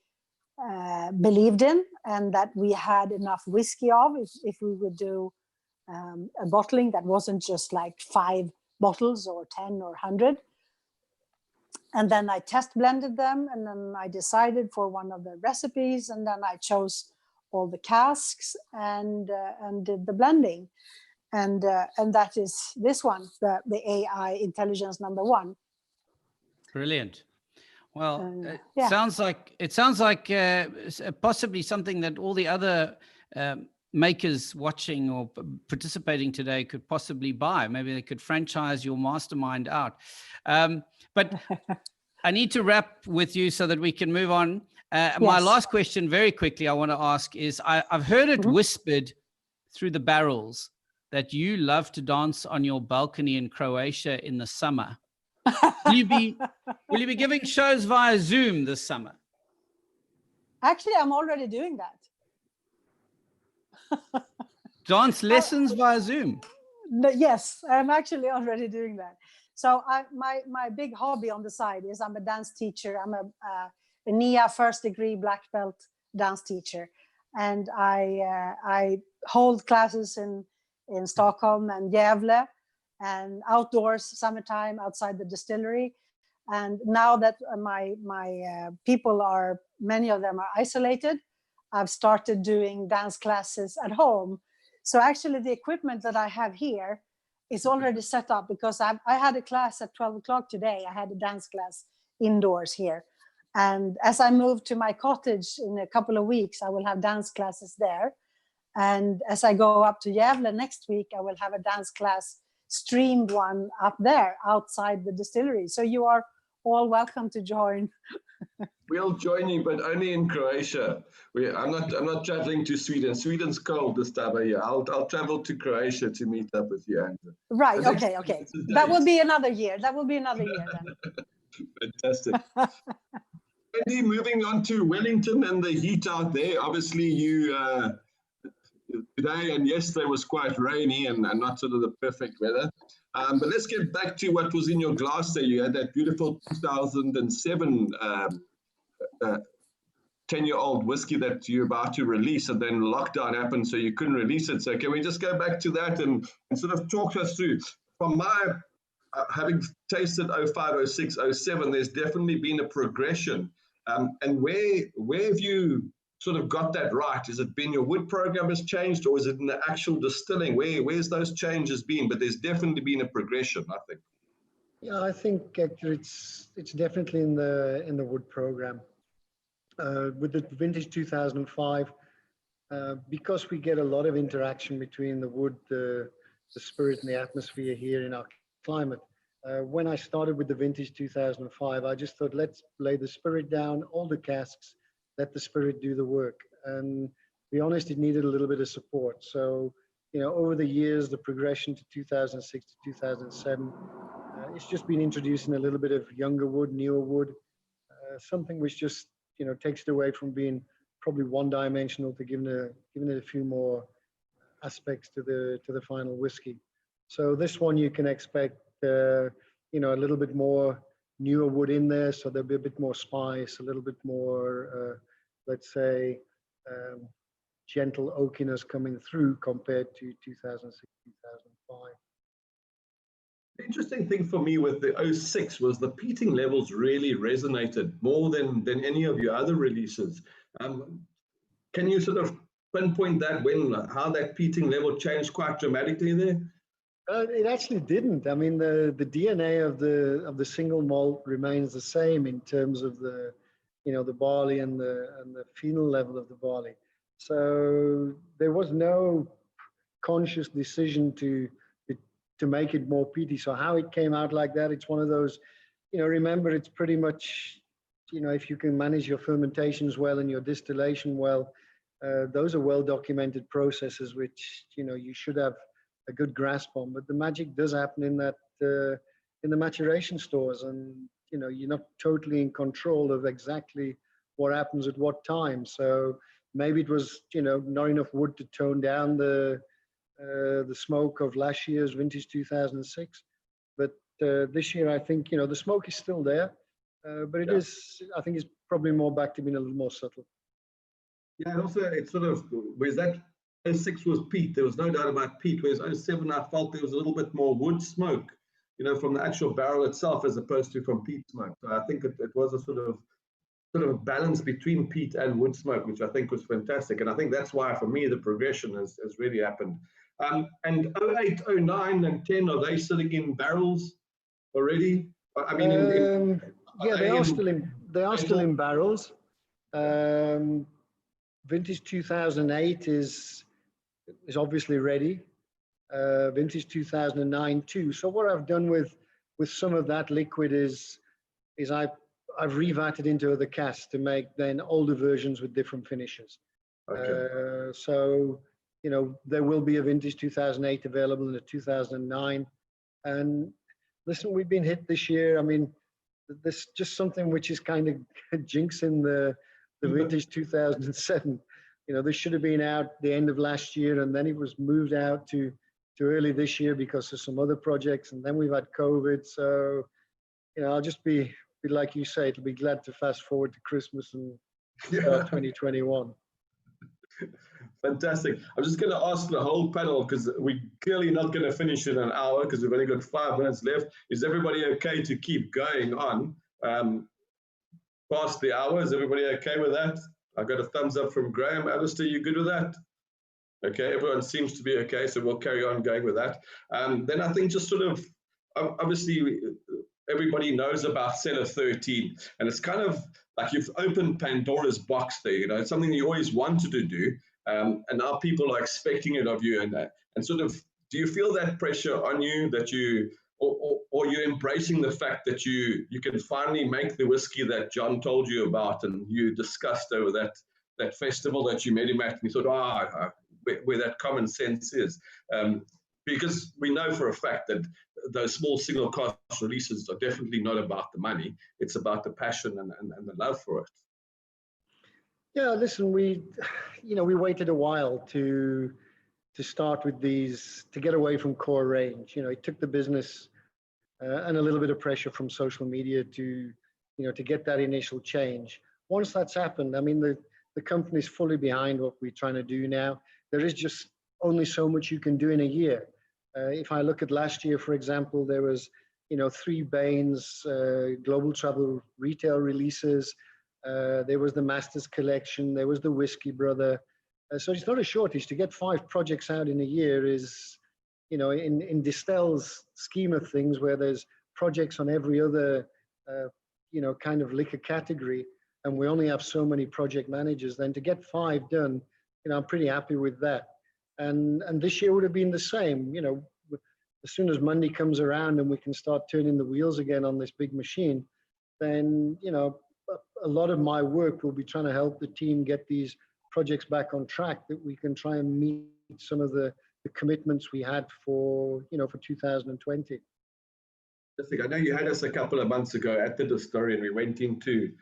believed in and that we had enough whiskey of if we would do a bottling that wasn't just like 5 bottles or 10 or 100. And then I test blended them, and then I decided for one of the recipes, and then I chose all the casks and did the blending. And that is this one, the AI intelligence #1. Brilliant. Well, yeah. it sounds like possibly something that all the other makers watching or participating today could possibly buy. Maybe they could franchise your mastermind out. But I need to wrap with you so that we can move on. My last question, very quickly, I want to ask is: I've heard it whispered through the barrels that you love to dance on your balcony in Croatia in the summer. Will you be giving shows via Zoom this summer? Actually, I'm already doing that. Dance lessons via Zoom? Yes, I'm actually already doing that. So my big hobby on the side is I'm a dance teacher. I'm a NIA first degree black belt dance teacher. And I hold classes in Stockholm and Gävle, and outdoors, summertime, outside the distillery. And now that my people are, many of them are isolated, I've started doing dance classes at home. So actually the equipment that I have here is already set up, because I had a class at 12 o'clock today. I had a dance class indoors here. And as I move to my cottage in a couple of weeks, I will have dance classes there. And as I go up to Gävle next week, I will have a dance class, streamed one up there outside the distillery. So you are all welcome to join. We'll join you, but only in Croatia. I'm not traveling to Sweden. Sweden's cold this time of year. I'll travel to Croatia to meet up with you, Andrew. Right. Okay. That will be another year. That will be another year then. Fantastic. Andy, moving on to Wellington and the heat out there. Obviously, you today and yesterday was quite rainy and not sort of the perfect weather. But let's get back to what was in your glass there. You had that beautiful 2007 10-year-old whiskey that you're about to release, and then lockdown happened, so you couldn't release it. So can we just go back to that and sort of talk us through? From my having tasted 05, 06, 07, there's definitely been a progression. And where have you sort of got that right? Has it been your wood program has changed, or is it in the actual distilling? Where's those changes been? But there's definitely been a progression, I think. Yeah, I think actually it's definitely in the wood program. With the vintage 2005, because we get a lot of interaction between the wood, the spirit, and the atmosphere here in our climate. When I started with the vintage 2005, I just thought, let's lay the spirit down, all the casks, let the spirit do the work. And to be honest, it needed a little bit of support. So, over the years, the progression to 2006 to 2007, it's just been introducing a little bit of younger wood, newer wood, something which just, takes it away from being probably one-dimensional to giving it a few more aspects to the final whiskey. So this one you can expect, a little bit more newer wood in there, so there'll be a bit more spice, a little bit more, let's say, gentle oakiness coming through compared to 2006, 2005. The interesting thing for me with the 06 was the peating levels really resonated more than any of your other releases. Can you sort of pinpoint that how that peating level changed quite dramatically there? It actually didn't. I mean, the DNA of the single malt remains the same in terms of the barley and the phenol level of the barley. So there was no conscious decision to make it more peaty. So how it came out like that, it's one of those, remember, it's pretty much, if you can manage your fermentations well and your distillation well, those are well documented processes which, you should have a good grasp on. But the magic does happen in that, in the maturation stores, and, you're not totally in control of exactly what happens at what time. So maybe it was, not enough wood to tone down the smoke of last year's vintage 2006, but this year I think the smoke is still there, but it is, I think it's probably more back to being a little more subtle. Yeah, and also it's sort of, whereas that 06 was peat, there was no doubt about peat, whereas 07 I felt there was a little bit more wood smoke you know, from the actual barrel itself as opposed to from peat smoke. So I think it was a sort of a balance between peat and wood smoke, which I think was fantastic. And I think that's why, for me, the progression has really happened. And 08, 09, and 10, are they sitting in barrels already? I mean, yeah, they are still in barrels. Vintage 2008 is obviously ready. Vintage 2009 too. So what I've done with some of that liquid is I've revatted into other casks to make then older versions with different finishes. Okay. So, you know, there will be a vintage 2008 available in a 2009. And listen, we've been hit this year. I mean, there's just something which is kind of jinxing the vintage 2007. You know, this should have been out the end of last year, and then it was moved out to early this year because of some other projects, and then we've had COVID. So, you know, I'll just be like you say, it'll be glad to fast forward to Christmas and start 2021. Fantastic. I'm just going to ask the whole panel, because we're clearly not going to finish in an hour because we've only got 5 minutes left. Is everybody okay to keep going on past the hour? Is everybody okay with that? I got a thumbs up from Graham. Alasdair, you good with that? Okay, everyone seems to be okay, so we'll carry on going with that. Then I think just sort of, obviously, everybody knows about Cellar 13, and it's kind of like you've opened Pandora's box there. You know, it's something you always wanted to do, and now people are expecting it of you. And sort of, do you feel that pressure on you that you, or you're embracing the fact that you can finally make the whiskey that John told you about and you discussed over that festival that you met him at, and you thought, where that common sense is, because we know for a fact that those small single cast releases are definitely not about the money. It's about the passion and the love for it. Yeah, listen, we waited a while to start with these, to get away from core range. You know, it took the business and a little bit of pressure from social media to get that initial change. Once that's happened, I mean, the company's fully behind what we're trying to do now. There is just only so much you can do in a year. If I look at last year, for example, there was, 3 Baines global travel retail releases. There was the Masters Collection. There was the Whiskey Brother. So it's not a shortage. To get 5 projects out in a year is, in Distell's scheme of things, where there's projects on every other, kind of liquor category, and we only have so many project managers, then to get 5 done, I'm pretty happy with that. And this year would have been the same. As soon as Monday comes around and we can start turning the wheels again on this big machine, then, a lot of my work will be trying to help the team get these projects back on track, that we can try and meet some of the commitments we had for 2020. I know you had us a couple of months ago at the distillery, and we went into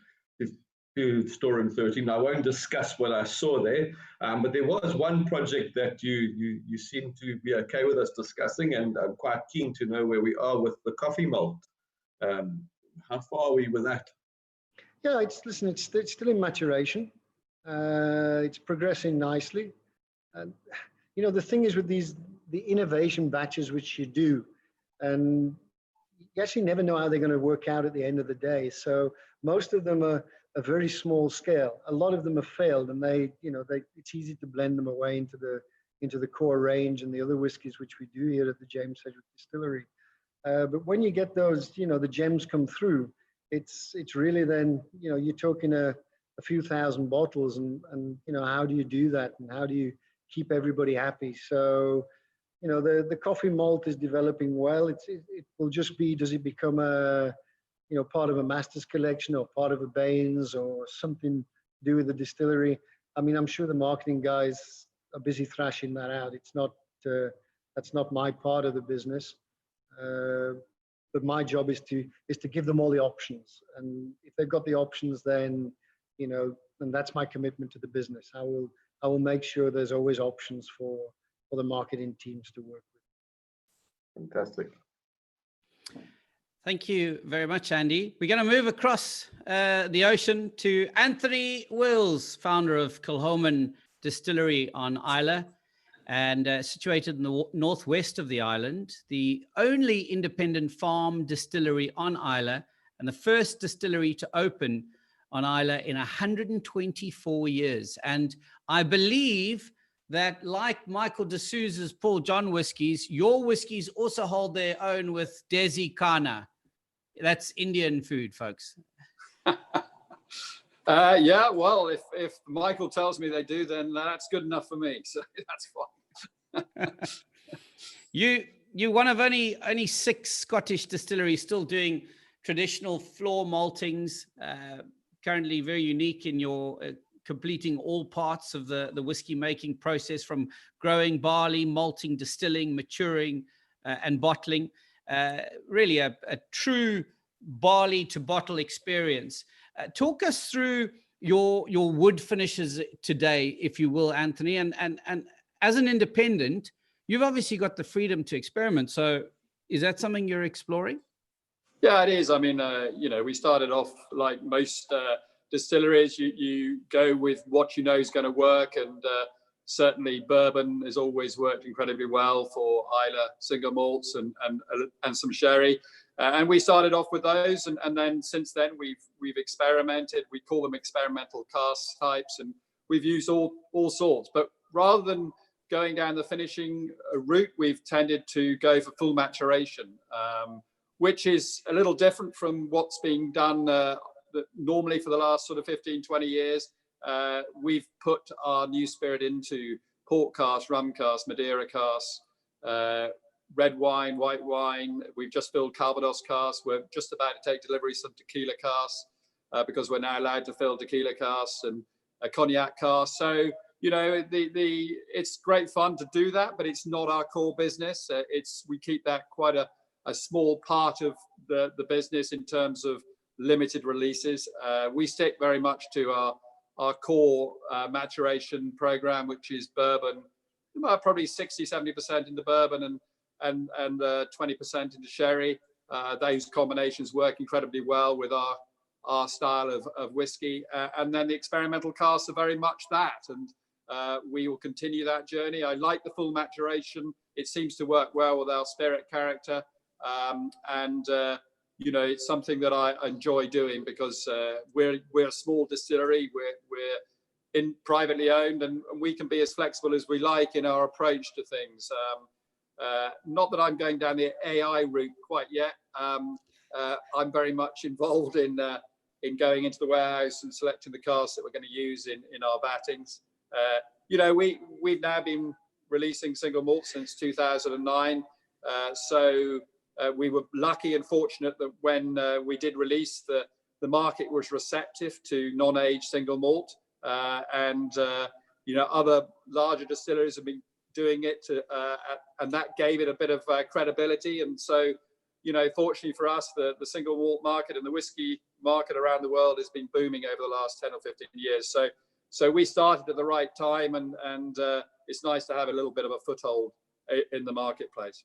Storeroom 13. I won't discuss what I saw there, but there was one project that you seem to be okay with us discussing, and I'm quite keen to know where we are with the coffee malt. How far are we with that? Yeah, it's still in maturation. It's progressing nicely. And the thing is with the innovation batches which you do, and you actually never know how they're going to work out at the end of the day. So most of them are a very small scale. A lot of them have failed, and it's easy to blend them away into the core range and the other whiskies which we do here at the James Sedgewick Distillery. But when you get those, the gems come through, it's really then, you're talking a few thousand bottles, and how do you do that, and how do you keep everybody happy? So, the coffee malt is developing well. It will just be, does it become a part of a Masters Collection or part of a Baines or something to do with the distillery? I mean, I'm sure the marketing guys are busy thrashing that out. It's not, that's not my part of the business. But my job is to give them all the options. And if they've got the options, then, and that's my commitment to the business. I will make sure there's always options for the marketing teams to work with. Fantastic. Thank you very much, Andy. We're going to move across the ocean to Anthony Wills, founder of Kilchoman Distillery on Islay. and situated in the northwest of the island, the only independent farm distillery on Islay, and the first distillery to open on Islay in 124 years. And I believe that, like Michael D'Souza's Paul John whiskies, your whiskies also hold their own with Desi Khana. That's Indian food, folks. Yeah, well, if Michael tells me they do, then that's good enough for me. So that's fine. You're one of only 6 Scottish distilleries still doing traditional floor maltings. Currently very unique in your completing all parts of the whiskey making process, from growing barley, malting, distilling, maturing, and bottling. Really a true barley to bottle experience. Talk us through your wood finishes today, if you will, Anthony. And as an independent, you've obviously got the freedom to experiment. So is that something you're exploring? Yeah, it is. I mean, we started off like most distilleries. You go with what you know is going to work, and certainly bourbon has always worked incredibly well for Islay single malts and some sherry. And we started off with those, and then since then we've experimented. We call them experimental cask types, and we've used all sorts. But rather than going down the finishing route, we've tended to go for full maturation, which is a little different from what's being done normally for the last sort of 15, 20 years. We've put our new spirit into port casks, rum casks, Madeira casks, red wine, white wine. We've just filled Calvados casks. We're just about to take delivery some tequila casks because we're now allowed to fill tequila casks, and a cognac cask. So, it's great fun to do that, but it's not our core business. We keep that quite a small part of the business in terms of limited releases. We stick very much to our core maturation program, which is bourbon, probably 60-70% into bourbon and 20% into sherry. Those combinations work incredibly well with our style of whiskey. And then the experimental casks are very much that. And we will continue that journey. I like the full maturation. It seems to work well with our spirit character. It's something that I enjoy doing because we're a small distillery. We're privately owned, and we can be as flexible as we like in our approach to things. Not that I'm going down the AI route quite yet. I'm very much involved in going into the warehouse and selecting the casks that we're going to use in our battings. We've now been releasing single malt since 2009. We were lucky and fortunate that when we did release, the market was receptive to non-aged single malt, and other larger distilleries have been doing it, and that gave it a bit of credibility. And so, fortunately for us, the single malt market and the whiskey market around the world has been booming over the last 10 or 15 years. So we started at the right time, and it's nice to have a little bit of a foothold in the marketplace.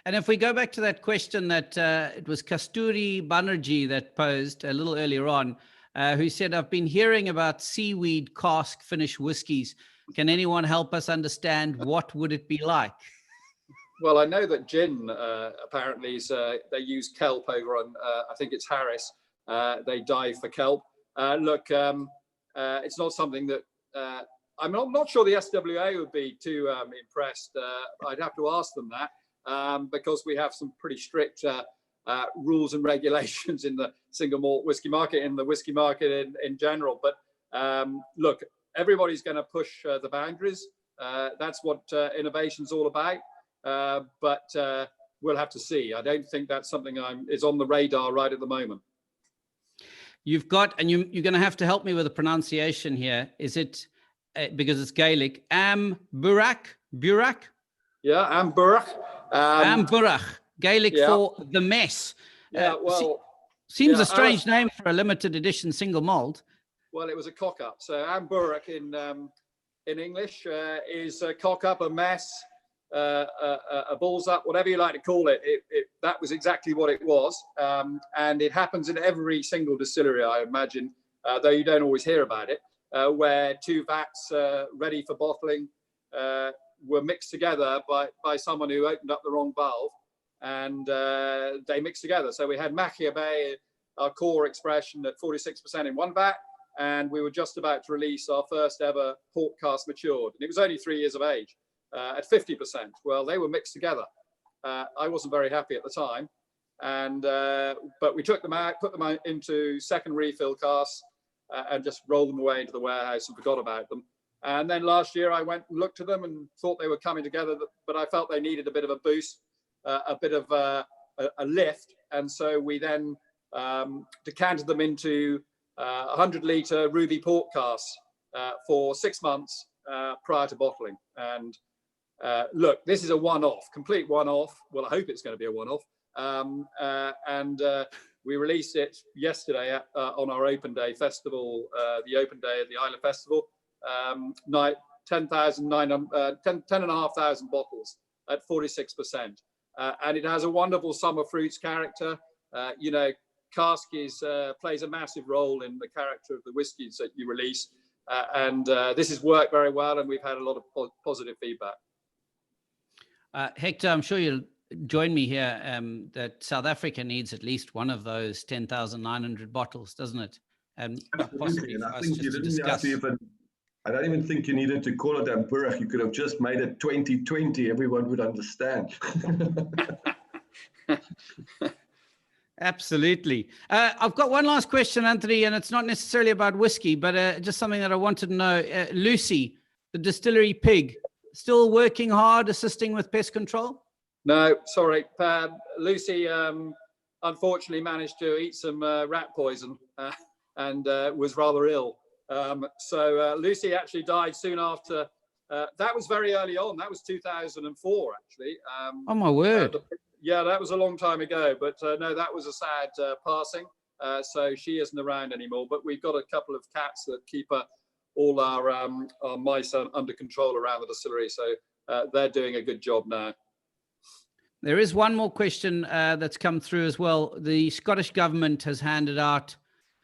And if we go back to that question that it was Kasturi Banerjee that posed a little earlier on, who said, I've been hearing about seaweed cask finish whiskies. Can anyone help us understand what would it be like? Well, I know that gin apparently is, they use kelp over on, I think it's Harris. They dive for kelp. It's not something that, I'm not sure the SWA would be too impressed. I'd have to ask them that. Because we have some pretty strict rules and regulations in the single malt whiskey market, in the whiskey market in general. But look, everybody's going to push the boundaries. That's what innovation's all about. But we'll have to see. I don't think that's something is on the radar right at the moment. You've got, and you're going to have to help me with the pronunciation here. Is it, because it's Gaelic, Burak? Yeah, Amburach. Amburach, Gaelic for the mess. Yeah, well, seems a strange name for a limited edition single malt. Well, it was a cock up. So Amburach in English is a cock up, a mess, a balls up, whatever you like to call it. That was exactly what it was, and it happens in every single distillery, I imagine, though you don't always hear about it, where 2 vats ready for bottling. were mixed together by someone who opened up the wrong valve, and they mixed together. So we had Mackmyra, our core expression, at 46% in one vat, and we were just about to release our first ever port cask matured, and it was only 3 years of age at 50%. Well, they were mixed together. I wasn't very happy at the time, and but we took them out, put them out into second refill casks, and just rolled them away into the warehouse and forgot about them. And then last year I went and looked at them and thought they were coming together, but I felt they needed a bit of a boost, a bit of a lift. And so we then decanted them into 100-litre ruby port casks for 6 months prior to bottling. And look, this is a one-off, complete one-off. Well, I hope it's going to be a one-off. We released it yesterday on our open day festival, the open day of the Islay Festival. 10,500 bottles at 46%. And it has a wonderful summer fruits character. You know, cask plays a massive role in the character of the whiskies that you release. This has worked very well, and we've had a lot of positive feedback. Hector, I'm sure you'll join me here that South Africa needs at least one of those 10,900 bottles, doesn't it? And possibly and for I us think just you to didn't have discuss. to even, I don't even think you needed to call it a Burach. You could have just made it 2020. Everyone would understand. Absolutely. I've got one last question, Anthony, and it's not necessarily about whiskey, but just something that I wanted to know. Lucy, the distillery pig, still working hard, assisting with pest control? No, sorry. Lucy unfortunately managed to eat some rat poison and was rather ill. So Lucy actually died soon after. That was very early on. That was 2004, actually. Oh, my word. Yeah, that was a long time ago. But no, that was a sad passing. So she isn't around anymore. But we've got a couple of cats that keep all our mice under control around the distillery. So they're doing a good job now. There is one more question that's come through as well. The Scottish government has handed out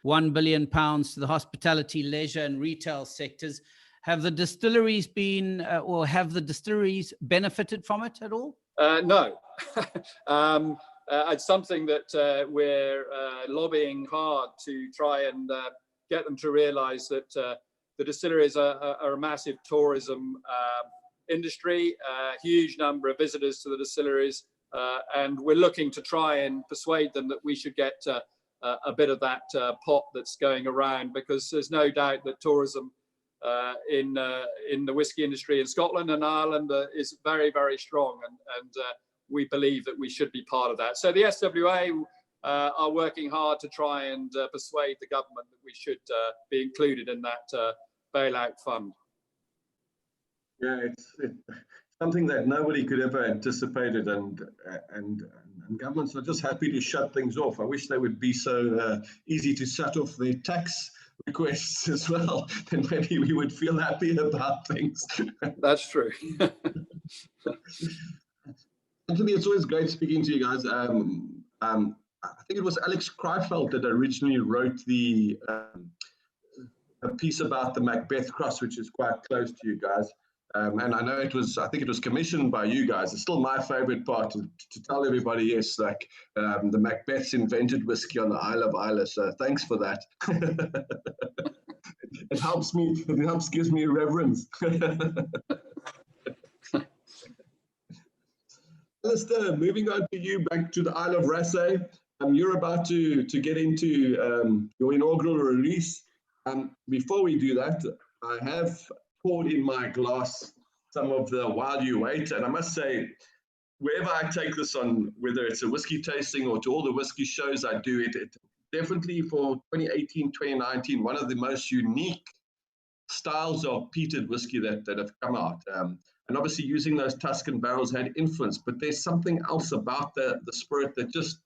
£1 billion to the hospitality, leisure and retail sectors. Have the distilleries been or have the distilleries benefited from it at all? No. It's something that we're lobbying hard to try and get them to realise that the distilleries are a massive tourism industry, huge number of visitors to the distilleries, and we're looking to try and persuade them that we should get a bit of that pot that's going around, because there's no doubt that tourism in the whiskey industry in Scotland and Ireland is very, very strong, and we believe that we should be part of that. So the SWA are working hard to try and persuade the government that we should be included in that bailout fund. Yeah, it's something that nobody could ever anticipated, and governments are just happy to shut things off. I wish they would be so easy to shut off their tax requests as well. Then maybe we would feel happy about things. That's true. Anthony, it's always great speaking to you guys. I think it was Alex Kreifeld that originally wrote a piece about the Macbeth cross, which is quite close to you guys. And I know I think it was commissioned by you guys. It's still my favorite part to tell everybody, yes, like the Macbeths invented whiskey on the Isle of Islay. So thanks for that. It helps gives me reverence. Alasdair, moving on to you, back to the Isle of Raasay. You're about to get into your inaugural release. Before we do that, I have poured in my glass some of the While You Wait, and I must say, wherever I take this on, whether it's a whiskey tasting or to all the whiskey shows I do, it definitely for 2018, 2019, one of the most unique styles of peated whiskey that have come out. And obviously using those Tuscan barrels had influence, but there's something else about the spirit that just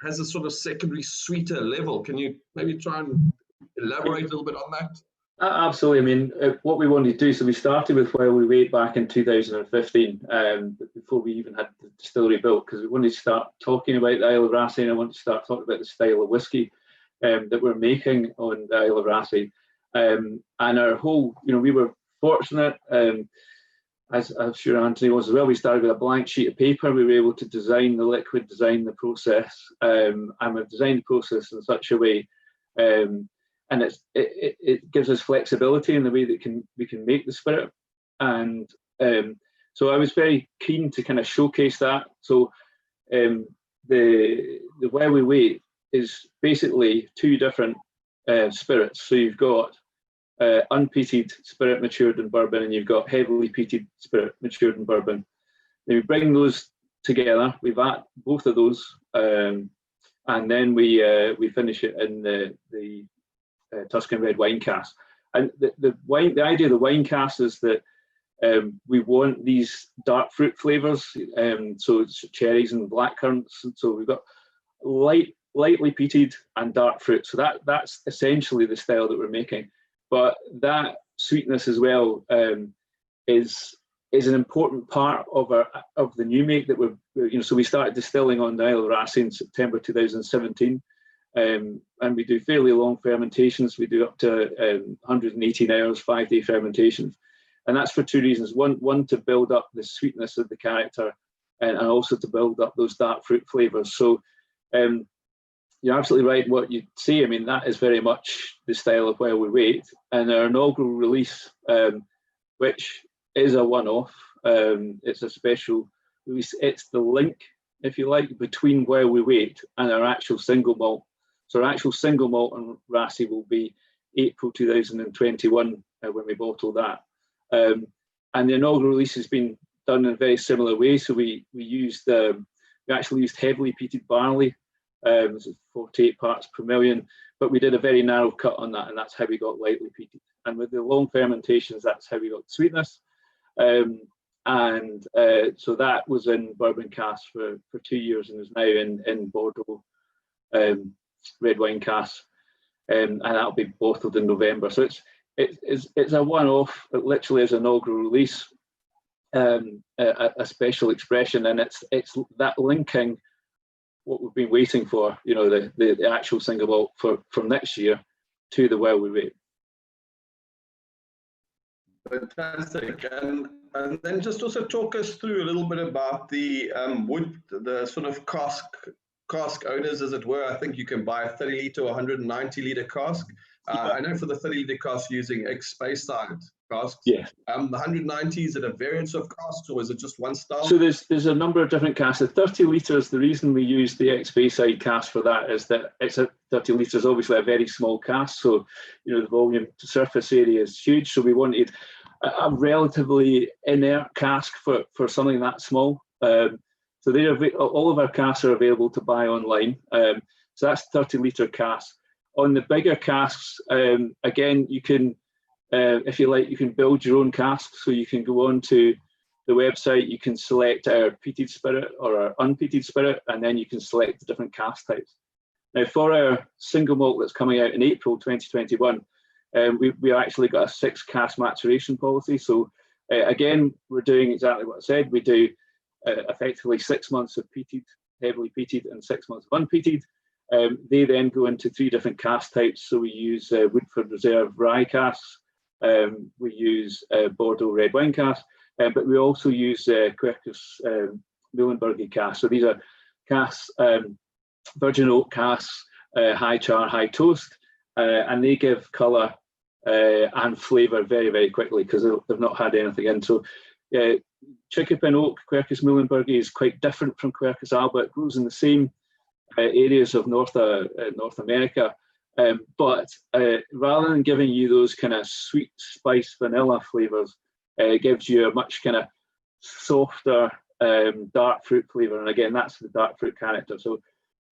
has a sort of secondary sweeter level. Can you maybe try and elaborate a little bit on that? Absolutely. I mean, what we wanted to do, so we started with While We Wait back in 2015, before we even had the distillery built, because we wanted to start talking about the Isle of Raasay, and I wanted to start talking about the style of whiskey that we're making on the Isle of Raasay. And our whole, we were fortunate. as I'm sure Anthony was as well, we started with a blank sheet of paper. We were able to design the liquid, design the process, and we've designed the process in such a way, and it gives us flexibility in the way that we can make the spirit. And so I was very keen to kind of showcase that. So the Where We Wait is basically two different spirits. So you've got unpeated spirit matured in bourbon, and you've got heavily peated spirit matured in bourbon. Then we bring those together, we vat both of those, and then we finish it in the Tuscan red wine cask. And the idea of the wine cask is that we want these dark fruit flavors, so it's cherries and blackcurrants. And so we've got lightly peated and dark fruit. So that's essentially the style that we're making. But that sweetness as well is an important part of the new make that we're. So we started distilling on the Isle of Raasay in September 2017, and we do fairly long fermentations. We do up to 118 hours, 5-day fermentations, and that's for two reasons. One to build up the sweetness of the character, and also to build up those dark fruit flavors. So. You're absolutely right what you say. I mean, that is very much the style of Where We Wait. And our inaugural release, which is a one-off, it's a special release. It's the link, if you like, between Where We Wait and our actual single malt. So our actual single malt on Raasay will be April 2021 when we bottle that. And the inaugural release has been done in a very similar way. So we actually used heavily peated barley. This is 48 parts per million, but we did a very narrow cut on that, and that's how we got lightly peated. And with the long fermentations, that's how we got sweetness. So that was in bourbon cask for 2 years, and is now in Bordeaux red wine cask, and that'll be bottled in November. So it's a one-off. It literally is an inaugural release, a special expression, and it's that linking what we've been waiting for, the actual single malt from next year to the Where We Wait. Fantastic. And then just also talk us through a little bit about the wood, the sort of cask owners, as it were. I think you can buy a 30 litre or 190 litre cask. I know for the 30 litre cask using Speyside casks. Yeah. The 190, is it a variance of casks, or is it just one style? So there's a number of different casks. The 30 litres, the reason we use the Speyside cask for that is that it's a 30 litres, obviously a very small cask. So, the volume to surface area is huge. So we wanted a relatively inert cask for something that small. So all of our casks are available to buy online. So that's 30 litre casks. On the bigger casks, again, you can, if you like, you can build your own casks. So you can go on to the website, you can select our peated spirit or our unpeated spirit, and then you can select the different cask types. Now, for our single malt that's coming out in April 2021, we actually got a 6 cask maturation policy. So again, we're doing exactly what I said. We do effectively 6 months of peated, heavily peated, and 6 months of unpeated. They then go into 3 different cask types. So we use Woodford Reserve rye casks, we use Bordeaux red wine casks, but we also use Quercus Muhlenberg casks. So these are casks, virgin oak casks, high char, high toast, and they give colour and flavour very, very quickly because they've not had anything in. So Chickapin oak, Quercus Muhlenberg is quite different from Quercus alba. It grows in the same areas of North America, but rather than giving you those kind of sweet spice vanilla flavors, it gives you a much kind of softer dark fruit flavor, and again, that's the dark fruit character. So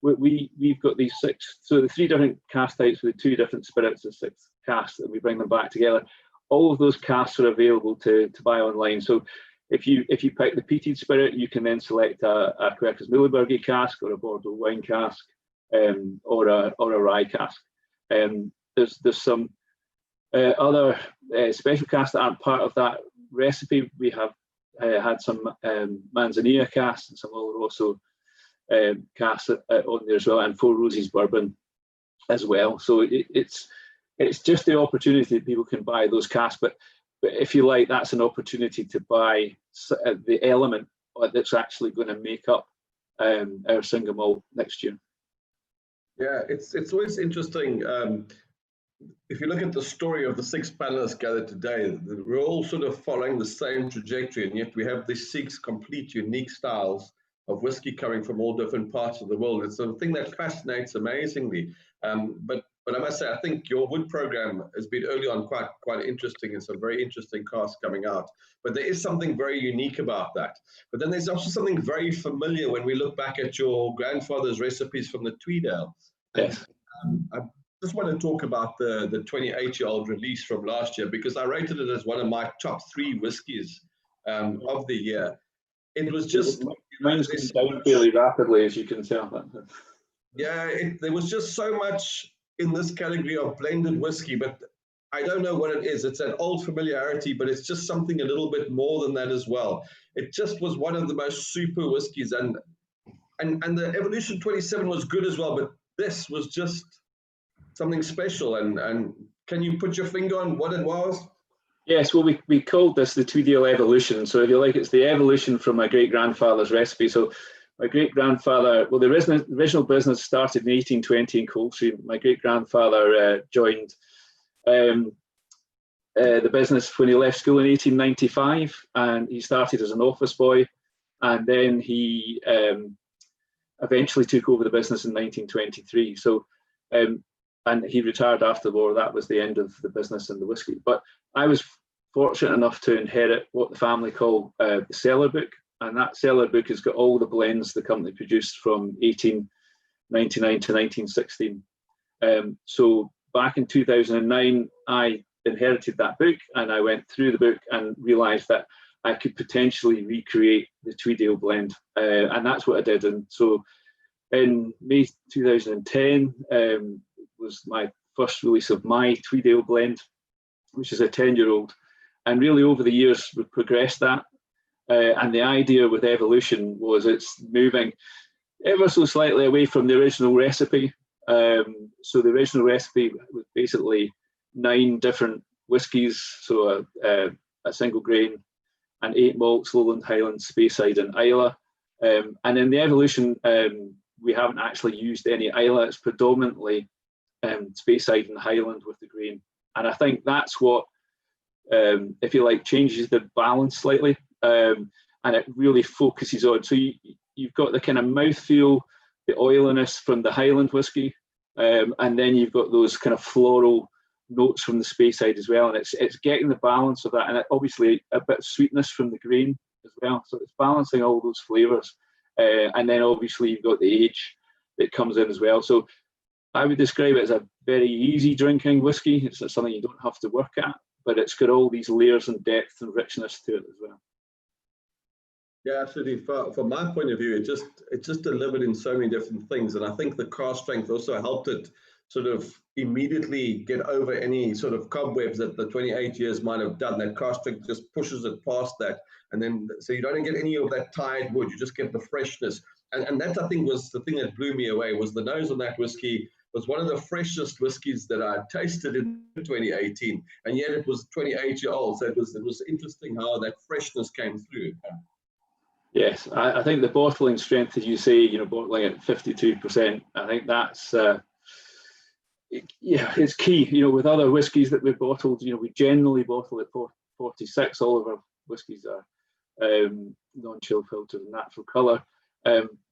we've got these 6, so the 3 different cask types with 2 different spirits of 6 casks, and we bring them back together. All of those casks are available to buy online. So if you pick the peated spirit, you can then select a Quercus Muhlenberg cask or a Bordeaux wine cask, or a rye cask. There's some other special casks that aren't part of that recipe. We have had some Manzanilla casks and some Oloroso casks on there as well, and Four Roses bourbon as well. So it's just the opportunity that people can buy those casks, but But if you like, that's an opportunity to buy the element that's actually going to make up our single malt next year. Yeah, it's always interesting. If you look at the story of the 6 panelists gathered today, we're all sort of following the same trajectory, and yet we have these 6 complete unique styles of whiskey coming from all different parts of the world. It's a thing that fascinates amazingly. But I must say, I think your wood program has been early on quite interesting, and some very interesting casks coming out. But there is something very unique about that. But then there's also something very familiar when we look back at your grandfather's recipes from the Tweedale. Yes. I just want to talk about the 28-year-old release from last year, because I rated it as one of my top 3 whiskies of the year. It was just... Mine's going down fairly rapidly, as you can tell. Yeah, there was just so much in this category of blended whiskey, but I don't know what it is. It's an old familiarity, but it's just something a little bit more than that as well. It just was one of the most super whiskies, and the Evolution 27 was good as well, but this was just something special. And can you put your finger on what it was? Yes, well, we called this the Tweedale Evolution. So if you like, it's the evolution from my great-grandfather's recipe. So my great-grandfather, well, the original business started in 1820 in Coull. So my great-grandfather joined the business when he left school in 1895, and he started as an office boy, and then he eventually took over the business in 1923. So, and he retired after the war. That was the end of the business and the whiskey. But I was fortunate enough to inherit what the family call the cellar book. And that cellar book has got all the blends the company produced from 1899 to 1916. So back in 2009, I inherited that book, and I went through the book and realised that I could potentially recreate the Tweedale blend. And that's what I did. And so in May 2010 was my first release of my Tweedale blend, which is a 10-year-old. And really over the years, we've progressed that. And the idea with Evolution was it's moving ever so slightly away from the original recipe. So the original recipe was basically 9 different whiskies, so a single grain, and 8 malts: Lowland, Highland, Speyside, and Islay. And in the Evolution, we haven't actually used any Islay. It's predominantly Speyside and Highland with the grain. And I think that's what, if you like, changes the balance slightly. And it really focuses on, so you've got the kind of mouthfeel, the oiliness from the Highland whiskey, and then you've got those kind of floral notes from the Speyside as well, and it's getting the balance of that, and obviously a bit of sweetness from the grain as well, so it's balancing all those flavours, and then obviously you've got the age that comes in as well. So I would describe it as a very easy drinking whiskey. It's not something you don't have to work at, but it's got all these layers and depth and richness to it as well. Yeah, absolutely. From my point of view, it just delivered in so many different things, and I think the cask strength also helped it sort of immediately get over any sort of cobwebs that the 28 years might have done. That cask strength just pushes it past that, and then so you don't get any of that tired wood. You just get the freshness, and that I think was the thing that blew me away. Was the nose on that whiskey was one of the freshest whiskies that I tasted in 2018, and yet it was 28-year-old. So it was interesting how that freshness came through. Yes, I think the bottling strength, as you say, bottling at 52%, I think that's, it's key. With other whiskies that we've bottled, we generally bottle at 46. All of our whiskies are non-chill filtered and natural colour.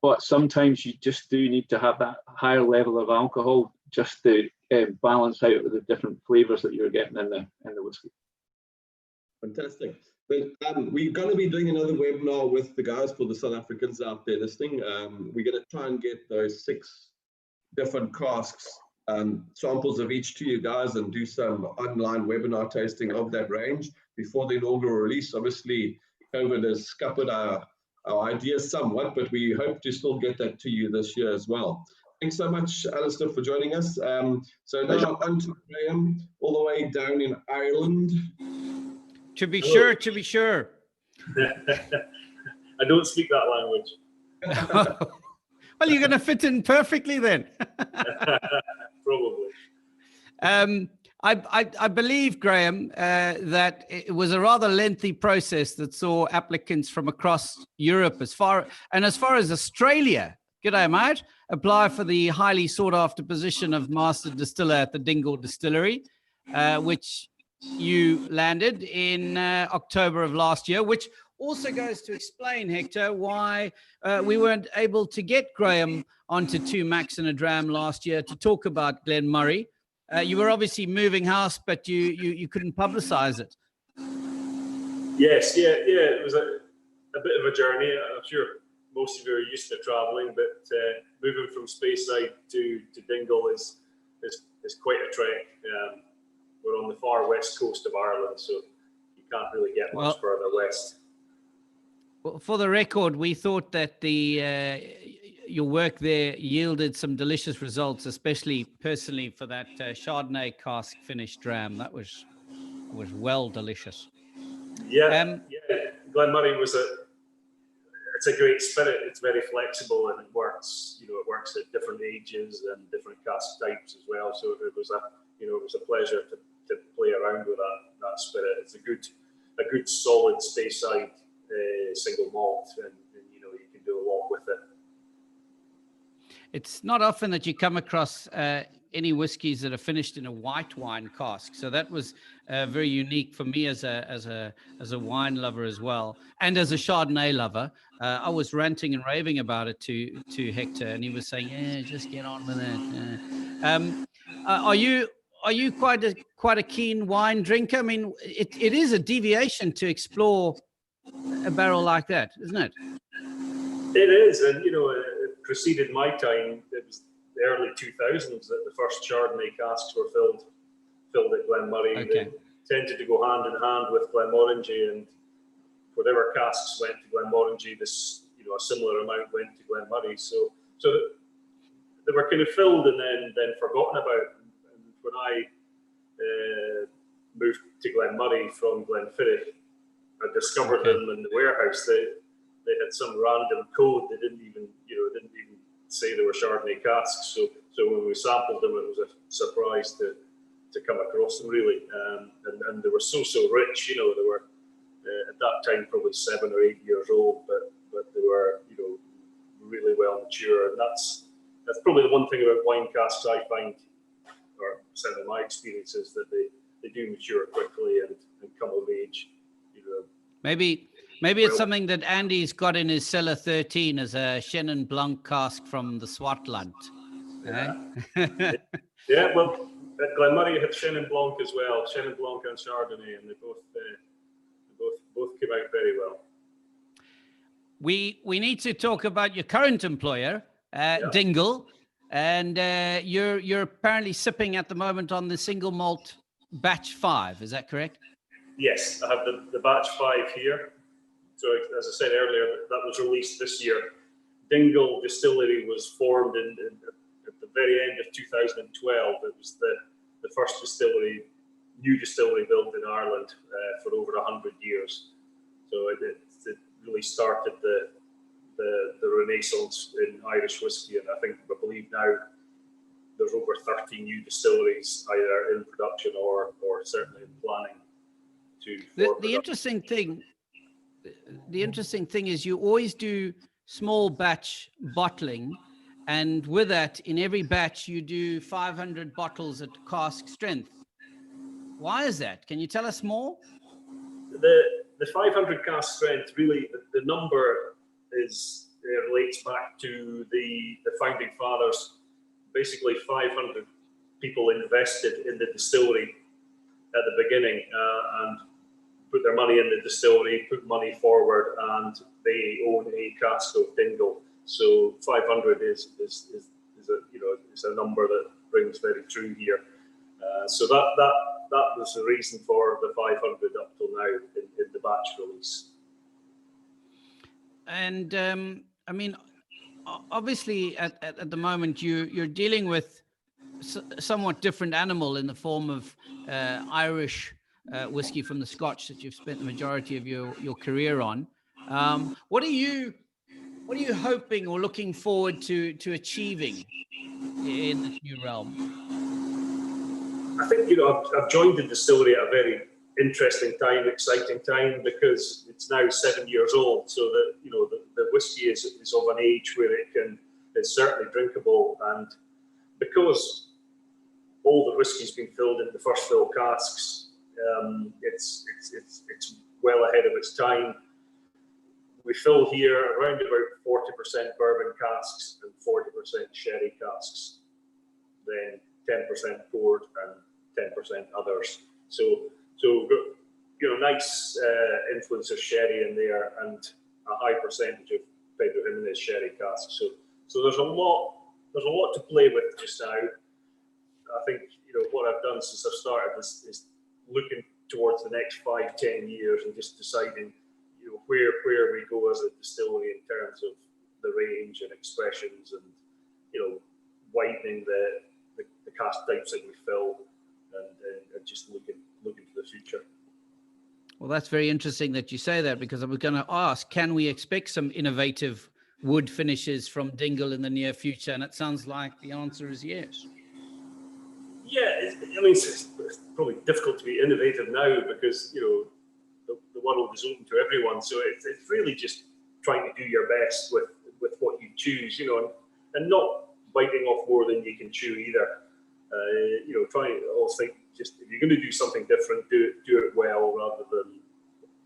But sometimes you just do need to have that higher level of alcohol just to balance out the different flavours that you're getting in the whiskey. Fantastic. But we're going to be doing another webinar with the guys for the South Africans out there listening. We're going to try and get those 6 different casks, samples of each to you guys, and do some online webinar tasting of that range before the inaugural release. Obviously, COVID has scuppered our ideas somewhat, but we hope to still get that to you this year as well. Thanks so much, Alasdair, for joining us. So now on to Graham, all the way down in Ireland. To be sure. I don't speak that language. Well, you're going to fit in perfectly then. Probably. I believe, Graham, that it was a rather lengthy process that saw applicants from across Europe as far as Australia, g'day mate, apply for the highly sought after position of Master Distiller at the Dingle Distillery, which you landed in October of last year, which also goes to explain, Hector, why we weren't able to get Graham onto 2 Macs and a Dram last year to talk about Glenmurray. You were obviously moving house, but you couldn't publicize it. Yes, yeah. It was a bit of a journey. I'm sure most of you are used to travelling, but moving from Speyside to Dingle is quite a trek. We're on the far west coast of Ireland, so you can't really get much further west. Well, for the record, we thought that your work there yielded some delicious results, especially personally for that Chardonnay cask finished Dram. That was well delicious. Yeah, Glenmurray it's a great spirit. It's very flexible and it works. It works at different ages and different cask types as well. So it was a pleasure to play around with that spirit. It's a good solid Speyside single malt, and you can do a lot with it. It's not often that you come across any whiskies that are finished in a white wine cask, so that was very unique for me as a wine lover as well, and as a Chardonnay lover. I was ranting and raving about it to Hector, and he was saying, "Yeah, just get on with it." Are you quite a keen wine drinker? I mean, it is a deviation to explore a barrel like that, isn't it? It is, and it preceded my time. It was the early 2000s that the first Chardonnay casks were filled at Glenmurray. Okay. They tended to go hand in hand with Glenmorangie, and whatever casks went to Glenmorangie, a similar amount went to Glenmurray. So they were kind of filled and then forgotten about. And when I moved to Glenmurray from Glenfiddich, I discovered them in the warehouse. They had some random code. They didn't even say they were Chardonnay casks. So when we sampled them, it was a surprise to come across them, really. And they were so rich. They were at that time probably 7 or 8 years old, but they were really well mature. And that's probably the one thing about wine casks I find, or certainly my experience, is that they do mature quickly and come of age. Maybe it's something that Andy's got in his cellar 13 as a Chenin Blanc cask from the Swartland. Yeah, well, at Glenmurray had Chenin Blanc as well, Chenin Blanc and Chardonnay, and they both came out very well. We need to talk about your current employer, Dingle, and you're apparently sipping at the moment on the single malt batch 5. Is that correct? Yes, I have the batch 5 here. So as I said earlier, that was released this year. Dingle Distillery was formed at the very end of 2012. It was the first new distillery built in Ireland for over 100 years. So it really started the renaissance in Irish whiskey, and I believe now there's over 30 new distilleries either in production or certainly in planning. The interesting thing is you always do small batch bottling, and with that, in every batch you do 500 bottles at cask strength. Why is that? Can you tell us more? The 500 cask strength, really, the number relates back to the founding fathers. Basically, 500 people invested in the distillery at the beginning and put their money in the distillery, put money forward, and they own a cask of Dingle. So 500 is a number that rings very true here. So that was the reason for the 500 up till now in the batch release. And I mean, obviously at the moment you're dealing with somewhat different animal in the form of Irish whiskey from the Scotch that you've spent the majority of your career on. What are you hoping or looking forward to achieving in this new realm? I think, you know, I've joined the distillery at a very interesting time, exciting time, because it's now 7 years old. So that, you know, the whiskey is of an age where it's certainly drinkable, and because all the whiskey's been filled into first fill casks, it's well ahead of its time. We fill here around about 40% bourbon casks and 40% sherry casks, then 10% port and 10% others. So you know, nice influence of sherry in there, and a high percentage of Pedro Jimenez sherry casks. So there's a lot to play with just now. I think, you know, what I've done since I've started is looking towards the next 5-10 years and just deciding, you know, where we go as a distillery in terms of the range and expressions, and, you know, widening the cask types that we fill, and just looking to the future. Well, that's very interesting that you say that, because I was going to ask, can we expect some innovative wood finishes from Dingle in the near future? And it sounds like the answer is yes. Yeah, I mean, it's probably difficult to be innovative now, because, you know, the world is open to everyone. So it's really just trying to do your best with what you choose, you know, and not biting off more than you can chew either. You know, always think, just if you're going to do something different, do it well, rather than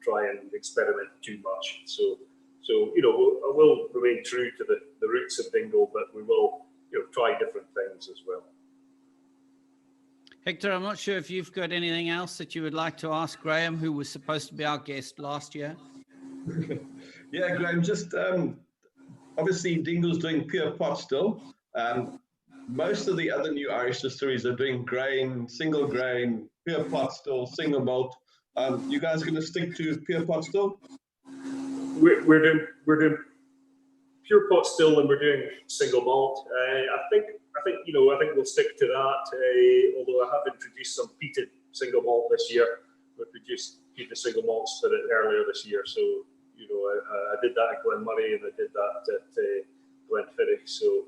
try and experiment too much. So you know, I will remain true to the roots of Dingle, but we will, you know, try different things as well. Hector, I'm not sure if you've got anything else that you would like to ask Graham, who was supposed to be our guest last year. Yeah, Graham, just obviously Dingle's doing pure pot still. Most of the other new Irish distilleries are doing grain, single grain, pure pot still, single malt. You guys going to stick to pure pot still? We're doing pure pot still, and we're doing single malt. I think you know, I think we'll stick to that. Although I have introduced some peated single malt this year. We produced peated single malt spirit earlier this year. So, you know, I did that at Glenmurray, and I did that at Glenfiddich. So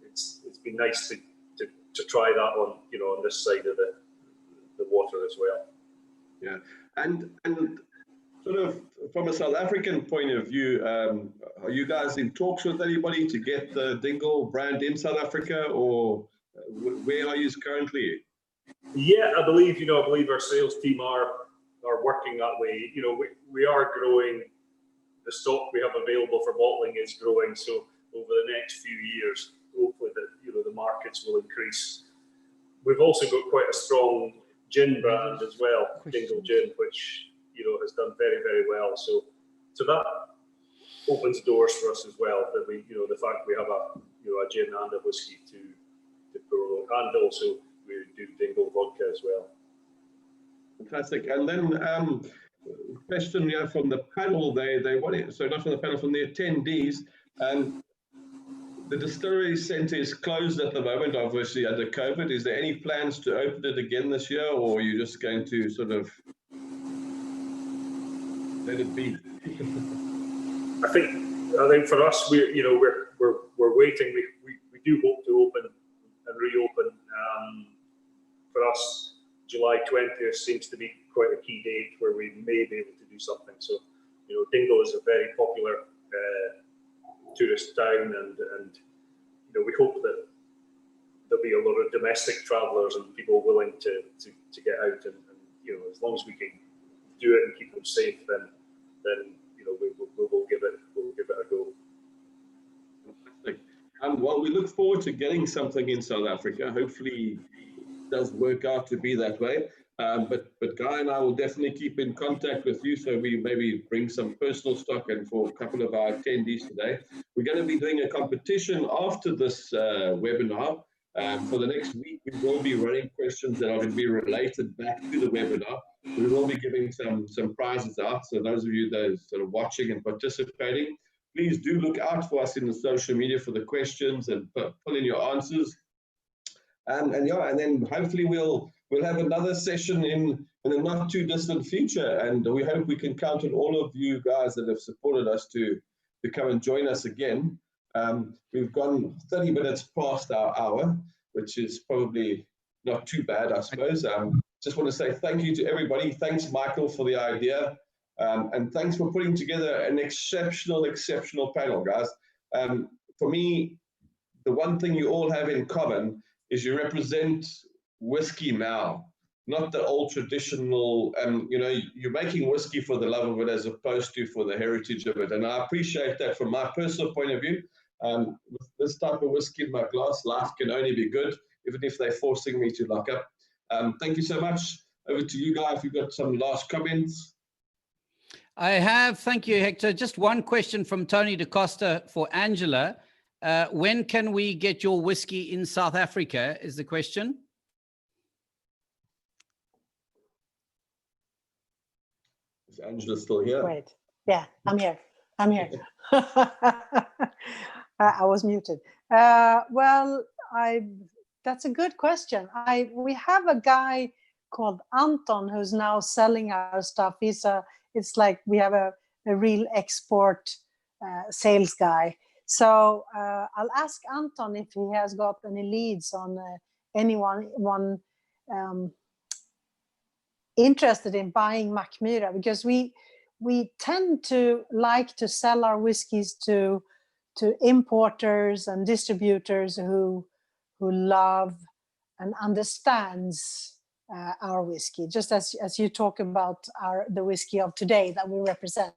it's been nice to try that on, you know, on this side of the water as well. Yeah, and sort of from a South African point of view, are you guys in talks with anybody to get the Dingle brand in South Africa, or where are you currently? Yeah, I believe our sales team are working that way. You know, we are growing. The stock we have available for bottling is growing. So over the next few years, hopefully the markets will increase. We've also got quite a strong gin brand as well, Dingle Gin, which, you know, has done very, very well. So that opens doors for us as well. That we, you know, the fact we have a gin and a whiskey to promote, and also we do Dingle vodka as well. Fantastic. And then question from the panel, they wanted, so not from the panel, from the attendees. The distillery centre is closed at the moment, obviously under COVID. Is there any plans to open it again this year, or are you just going to sort of let it be? I think for us, we're waiting. We do hope to open and reopen. For us, July 20th seems to be quite a key date where we may be able to do something. So, you know, Dingle is a very popular tourist town, and you know, we hope that there'll be a lot of domestic travellers and people willing to get out, and you know, as long as we can do it and keep them safe, then you know, we will give it a go. Fantastic. Well, we look forward to getting something in South Africa. Hopefully it does work out to be that way. But Guy and I will definitely keep in contact with you, so we maybe bring some personal stock. And for a couple of our attendees today, we're going to be doing a competition after this webinar. For the next week, we will be running questions that are going to be related back to the webinar. We will be giving some prizes out. So those of you that are sort of watching and participating, please do look out for us in the social media for the questions and pull in your answers. And then hopefully we'll have another session in a not too distant future, and we hope we can count on all of you guys that have supported us to come and join us again. We've gone 30 minutes past our hour, which is probably not too bad, I suppose. Just want to say thank you to everybody. Thanks, Michael, for the idea. And thanks for putting together an exceptional panel, guys. For me, the one thing you all have in common is you represent whiskey now, not the old traditional, you know, you're making whiskey for the love of it as opposed to for the heritage of it. And I appreciate that from my personal point of view. With this type of whiskey in my glass, life can only be good, even if they're forcing me to lock up. Thank you so much. Over to you guys, if you've got some last comments. I have, thank you, Hector. Just one question from Tony DaCosta for Angela. When can we get your whiskey in South Africa, is the question. Is Angela still here? Wait, yeah, I'm here. I was muted. Well, that's a good question. We have a guy called Anton who's now selling our stuff. It's like we have a real export sales guy. So I'll ask Anton if he has got any leads on anyone interested in buying Mackmyra, because we tend to like to sell our whiskies to importers and distributors who love and understands our whiskey, just as you talk about the whiskey of today that we represent,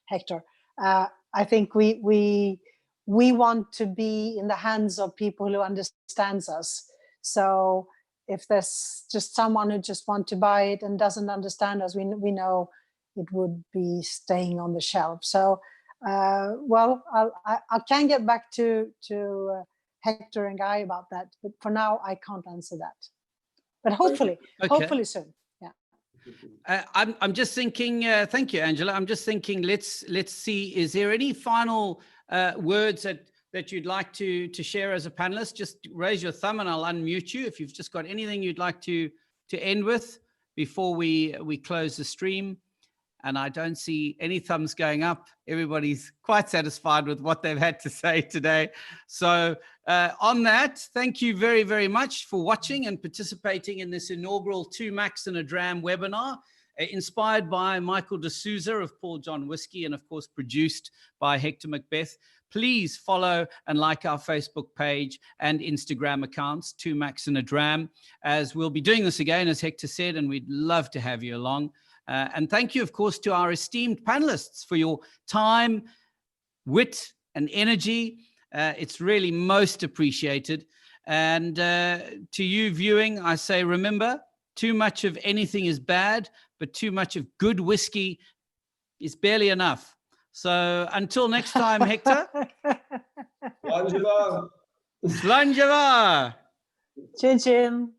Hector. I think we want to be in the hands of people who understands us. So if there's just someone who just want to buy it and doesn't understand us, we know it would be staying on the shelf. So, well, I can get back to Hector and Guy about that, but for now I can't answer that. But hopefully soon. Yeah. I'm just thinking. Thank you, Angela. I'm just thinking. Let's see. Is there any final words that you'd like to share as a panelist? Just raise your thumb and I'll unmute you if you've just got anything you'd like to end with before we close the stream. And I don't see any thumbs going up. Everybody's quite satisfied with what they've had to say today. So on that, thank you very, very much for watching and participating in this inaugural 2 Macs and a Dram webinar, inspired by Michael D'Souza of Paul John Whisky and, of course, produced by Hector Macbeth. Please follow and like our Facebook page and Instagram accounts, 2 Macs and a Dram, as we'll be doing this again, as Hector said, and we'd love to have you along. And thank you, of course, to our esteemed panelists for your time, wit, and energy. It's really most appreciated. And to you viewing, I say, remember, too much of anything is bad, but too much of good whiskey is barely enough. So until next time, Hector. Slanjava. Slanjava. Chin chin.